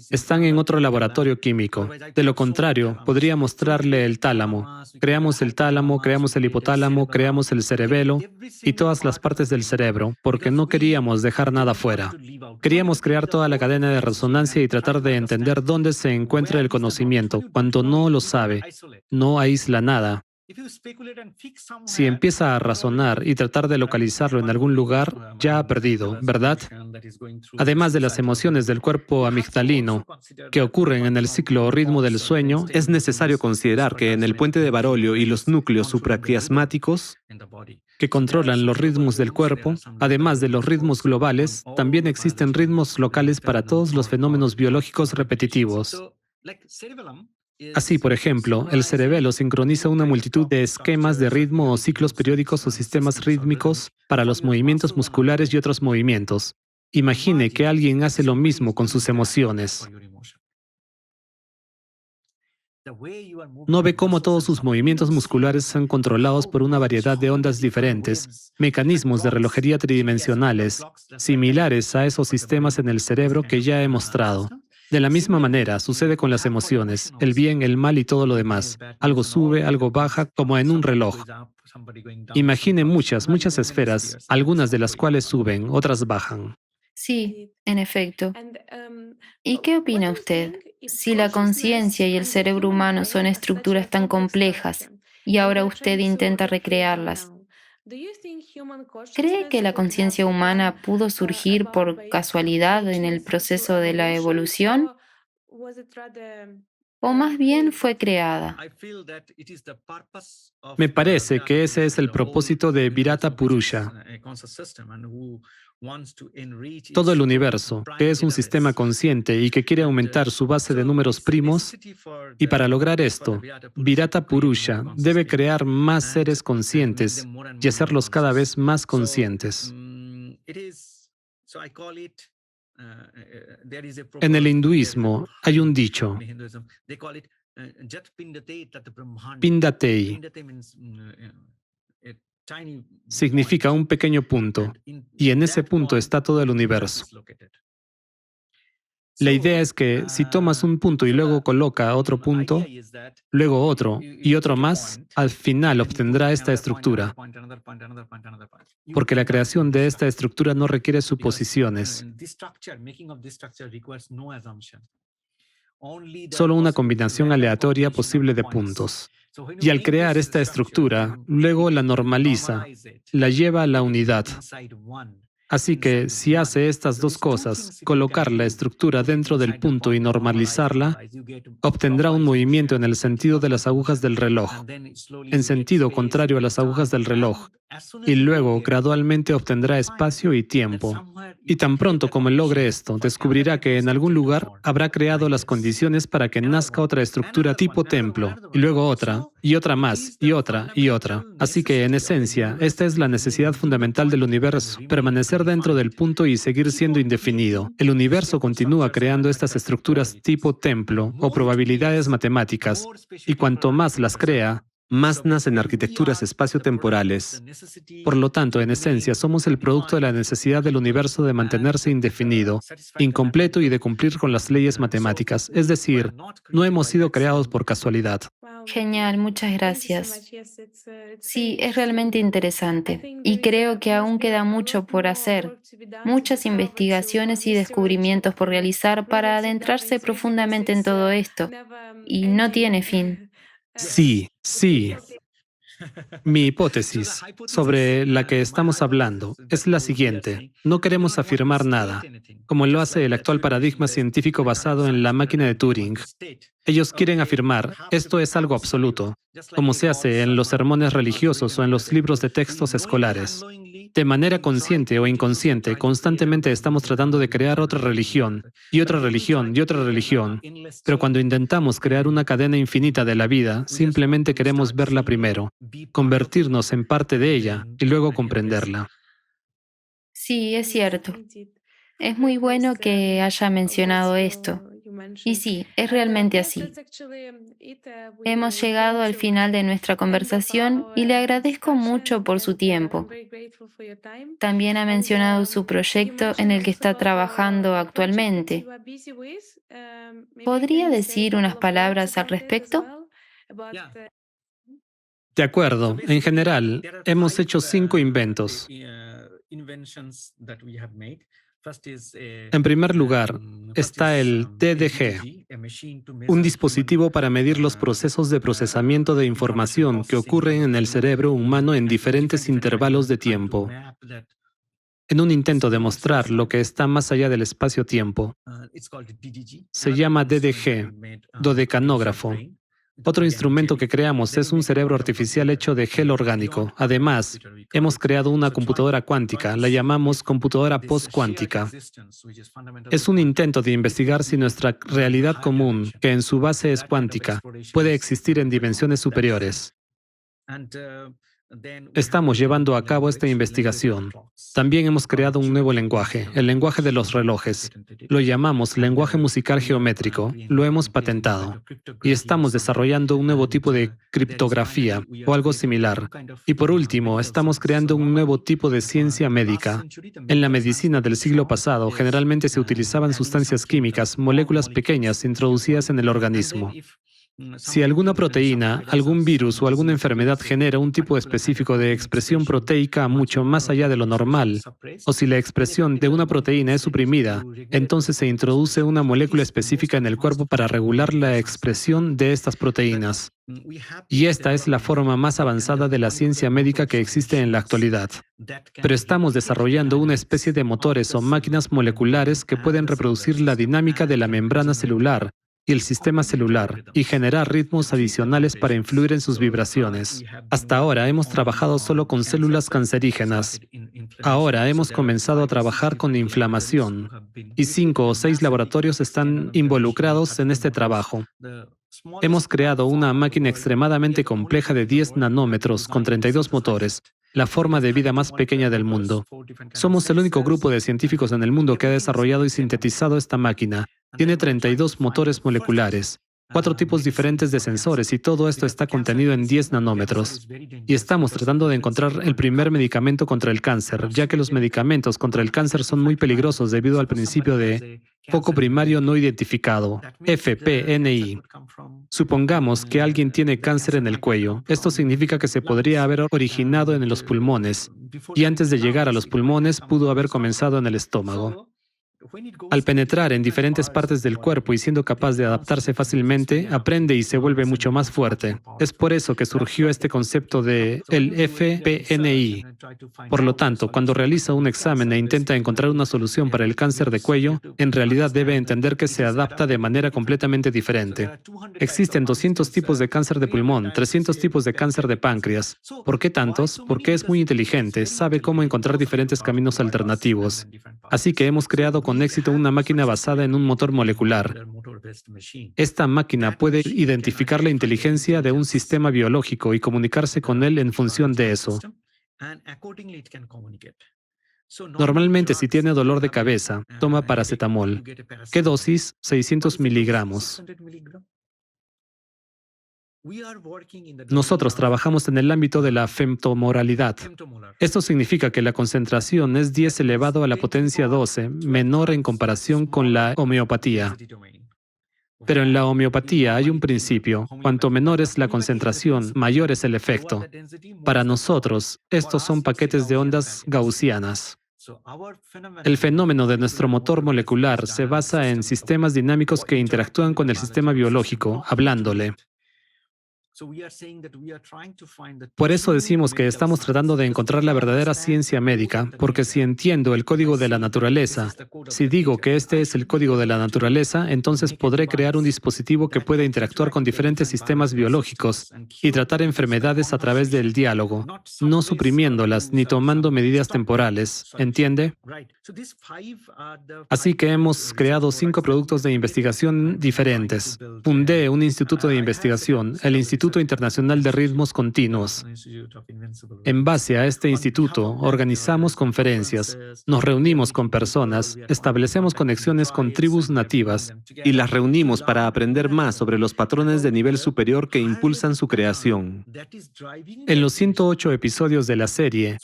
Están en otro laboratorio químico. De lo contrario, podría mostrarle el tálamo. Creamos el hipotálamo, creamos el cerebelo y todas las partes del cerebro, porque no queríamos dejar nada fuera. Queríamos crear toda la cadena de resonancia y tratar de entender dónde se encuentra el conocimiento, cuando no lo sabe. No aísla nada. Si empieza a razonar y tratar de localizarlo en algún lugar, ya ha perdido, ¿verdad? Además de las emociones del cuerpo amigdalino que ocurren en el ciclo o ritmo del sueño, Es necesario considerar que en el puente de Barolio y los núcleos supraquiasmáticos, que controlan los ritmos del cuerpo, además de los ritmos globales, también existen ritmos locales para todos los fenómenos biológicos repetitivos. Así, por ejemplo, el cerebelo sincroniza una multitud de esquemas de ritmo o ciclos periódicos o sistemas rítmicos para los movimientos musculares y otros movimientos. Imagine que alguien hace lo mismo con sus emociones. ¿No ve cómo todos sus movimientos musculares son controlados por una variedad de ondas diferentes, mecanismos de relojería tridimensionales, similares a esos sistemas en el cerebro que ya he mostrado? De la misma manera, sucede con las emociones, el bien, el mal y todo lo demás. Algo sube, algo baja, como en un reloj. Imagine muchas esferas, algunas de las cuales suben, otras bajan. Sí, en efecto. ¿Y qué opina usted? Si la conciencia y el cerebro humano son estructuras tan complejas y ahora usted intenta recrearlas, ¿cree que la conciencia humana pudo surgir por casualidad en el proceso de la evolución o más bien fue creada? Me parece que ese es el propósito de Virata Purusha. Todo el universo, que es un sistema consciente y que quiere aumentar su base de números primos, y para lograr esto, Virata Purusha debe crear más seres conscientes y hacerlos cada vez más conscientes. En el hinduismo hay un dicho, Pindatei, significa un pequeño punto, y en ese punto está todo el universo. La idea es que si tomas un punto y luego coloca otro punto, luego otro y otro más, al final obtendrá esta estructura, porque la creación de esta estructura no requiere suposiciones, solo una combinación aleatoria posible de puntos. Y al crear esta estructura, luego la normaliza, la lleva a la unidad, Así que si hace estas dos cosas, colocar la estructura dentro del punto y normalizarla, obtendrá un movimiento en el sentido de las agujas del reloj, en sentido contrario a las agujas del reloj, y luego gradualmente obtendrá espacio y tiempo. Y tan pronto como logre esto, descubrirá que en algún lugar habrá creado las condiciones para que nazca otra estructura tipo templo, y luego otra, y otra más, y otra, y otra. Así que, en esencia, esta es la necesidad fundamental del universo, permanecer dentro del punto y seguir siendo indefinido. El universo continúa creando estas estructuras tipo templo o probabilidades matemáticas, y cuanto más las crea, Más nacen arquitecturas espaciotemporales. por lo tanto, en esencia, somos el producto de la necesidad del universo de mantenerse indefinido, incompleto y de cumplir con las leyes matemáticas. Es decir, no hemos sido creados por casualidad. Genial, muchas gracias. Sí, es realmente interesante y creo que aún queda mucho por hacer, muchas investigaciones y descubrimientos por realizar para adentrarse profundamente en todo esto y no tiene fin. Sí, sí. Mi hipótesis sobre la que estamos hablando es la siguiente. No queremos afirmar nada, como lo hace el actual paradigma científico basado en la máquina de Turing. Ellos quieren afirmar, esto es algo absoluto, como se hace en los sermones religiosos o en los libros de textos escolares. De manera consciente o inconsciente, constantemente estamos tratando de crear otra religión, y otra religión, y otra religión. Pero cuando intentamos crear una cadena infinita de la vida, simplemente queremos verla primero, convertirnos en parte de ella y luego comprenderla. Sí, es cierto. Es muy bueno que haya mencionado esto. Y sí, es realmente así. Hemos llegado al final de nuestra conversación y le agradezco mucho por su tiempo. También ha mencionado su proyecto en el que está trabajando actualmente. ¿Podría decir unas palabras al respecto? De acuerdo, en general, hemos hecho 5 inventos. En primer lugar, está el DDG, un dispositivo para medir los procesos de procesamiento de información que ocurren en el cerebro humano en diferentes intervalos de tiempo, en un intento de mostrar lo que está más allá del espacio-tiempo. Se llama DDG, dodecanógrafo. Otro instrumento que creamos es un cerebro artificial hecho de gel orgánico. Además, hemos creado una computadora cuántica, la llamamos computadora postcuántica. Es un intento de investigar si nuestra realidad común, que en su base es cuántica, puede existir en dimensiones superiores. Estamos llevando a cabo esta investigación. También hemos creado un nuevo lenguaje, el lenguaje de los relojes. Lo llamamos lenguaje musical geométrico. Lo hemos patentado. Y estamos desarrollando un nuevo tipo de criptografía o algo similar. Y por último, estamos creando un nuevo tipo de ciencia médica. En la medicina del siglo pasado, generalmente se utilizaban sustancias químicas, moléculas pequeñas introducidas en el organismo. Si alguna proteína, algún virus o alguna enfermedad genera un tipo específico de expresión proteica mucho más allá de lo normal, o si la expresión de una proteína es suprimida, entonces se introduce una molécula específica en el cuerpo para regular la expresión de estas proteínas. Y esta es la forma más avanzada de la ciencia médica que existe en la actualidad. Pero estamos desarrollando una especie de motores o máquinas moleculares que pueden reproducir la dinámica de la membrana celular y el sistema celular, y generar ritmos adicionales para influir en sus vibraciones. Hasta ahora hemos trabajado solo con células cancerígenas. Ahora hemos comenzado a trabajar con inflamación, y 5 o 6 laboratorios están involucrados en este trabajo. Hemos creado una máquina extremadamente compleja de 10 nanómetros con 32 motores, la forma de vida más pequeña del mundo. Somos el único grupo de científicos en el mundo que ha desarrollado y sintetizado esta máquina. Tiene 32 motores moleculares, 4 tipos diferentes de sensores y todo esto está contenido en 10 nanómetros. Y estamos tratando de encontrar el primer medicamento contra el cáncer, ya que los medicamentos contra el cáncer son muy peligrosos debido al principio de foco primario no identificado, FPNI. Supongamos que alguien tiene cáncer en el cuello. Esto significa que se podría haber originado en los pulmones y antes de llegar a los pulmones pudo haber comenzado en el estómago. Al penetrar en diferentes partes del cuerpo y siendo capaz de adaptarse fácilmente, aprende y se vuelve mucho más fuerte. Es por eso que surgió este concepto de el FPNI. Por lo tanto, cuando realiza un examen e intenta encontrar una solución para el cáncer de cuello, en realidad debe entender que se adapta de manera completamente diferente. Existen 200 tipos de cáncer de pulmón, 300 tipos de cáncer de páncreas. ¿Por qué tantos? Porque es muy inteligente, sabe cómo encontrar diferentes caminos alternativos. Así que hemos creado con éxito una máquina basada en un motor molecular. Esta máquina puede identificar la inteligencia de un sistema biológico y comunicarse con él en función de eso. Normalmente, si tiene dolor de cabeza, toma paracetamol. ¿Qué dosis? 600 miligramos. Nosotros trabajamos en el ámbito de la femtomoralidad. Esto significa que la concentración es 10 elevado a la potencia 12, menor en comparación con la homeopatía. Pero en la homeopatía hay un principio: cuanto menor es la concentración, mayor es el efecto. Para nosotros, estos son paquetes de ondas gaussianas. El fenómeno de nuestro motor molecular se basa en sistemas dinámicos que interactúan con el sistema biológico, hablándole. Por eso decimos que estamos tratando de encontrar la verdadera ciencia médica, porque si entiendo el código de la naturaleza, si digo que este es el código de la naturaleza, entonces podré crear un dispositivo que pueda interactuar con diferentes sistemas biológicos y tratar enfermedades a través del diálogo, no suprimiéndolas ni tomando medidas temporales, ¿entiende? Así que hemos creado 5 productos de investigación diferentes. Fundé un instituto de investigación, el Instituto Internacional de Ritmos Continuos. En base a este instituto, organizamos conferencias, nos reunimos con personas, establecemos conexiones con tribus nativas Y las reunimos para aprender más sobre los patrones de nivel superior que impulsan su creación. en los 108 episodios de la serie.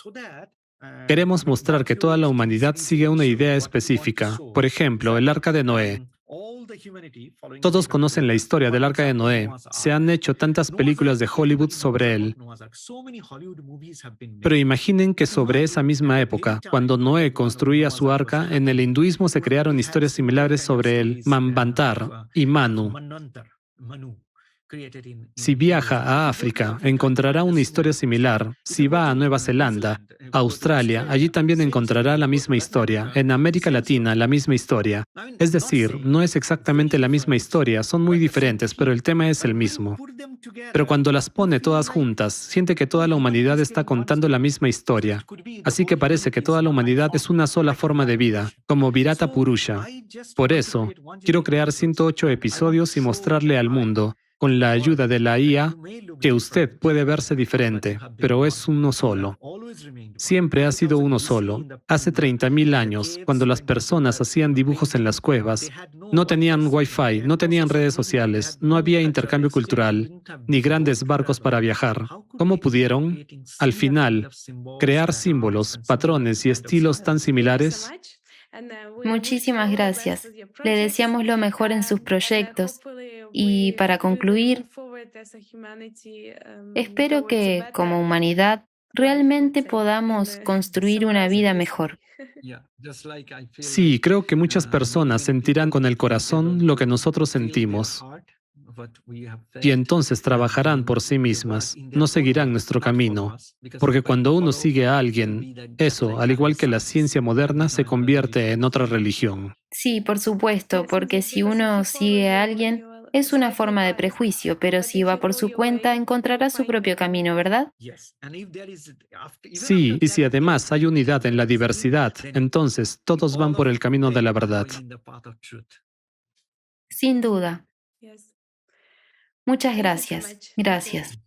Queremos mostrar que toda la humanidad sigue una idea específica. Por ejemplo, el Arca de Noé. Todos conocen la historia del Arca de Noé. Se han hecho tantas películas de Hollywood sobre él. Pero imaginen que sobre esa misma época, cuando Noé construía su arca, en el hinduismo se crearon historias similares sobre el Manvantar y Manu. Si viaja a África, encontrará una historia similar. Si va a Nueva Zelanda, Australia, allí también encontrará la misma historia. En América Latina, la misma historia. Es decir, no es exactamente la misma historia, son muy diferentes, pero el tema es el mismo. Pero cuando las pone todas juntas, siente que toda la humanidad está contando la misma historia. Así que parece que toda la humanidad es una sola forma de vida, como Virata Purusha. Por eso, quiero crear 108 episodios y mostrarle al mundo, con la ayuda de la IA, que usted puede verse diferente, pero es uno solo. Siempre ha sido uno solo. Hace 30.000 años, cuando las personas hacían dibujos en las cuevas, no tenían Wi-Fi, no tenían redes sociales, no había intercambio cultural, ni grandes barcos para viajar. ¿Cómo pudieron, al final, crear símbolos, patrones y estilos tan similares? Muchísimas gracias. Le deseamos lo mejor en sus proyectos. Y para concluir, espero que, como humanidad, realmente podamos construir una vida mejor. Sí, creo que muchas personas sentirán con el corazón lo que nosotros sentimos. Y entonces trabajarán por sí mismas, no seguirán nuestro camino. Porque cuando uno sigue a alguien, eso, al igual que la ciencia moderna, se convierte en otra religión. Sí, por supuesto, porque si uno sigue a alguien, es una forma de prejuicio, pero si va por su cuenta, encontrará su propio camino, ¿verdad? Sí, y si además hay unidad en la diversidad, entonces todos van por el camino de la verdad. Sin duda. Muchas gracias. Gracias.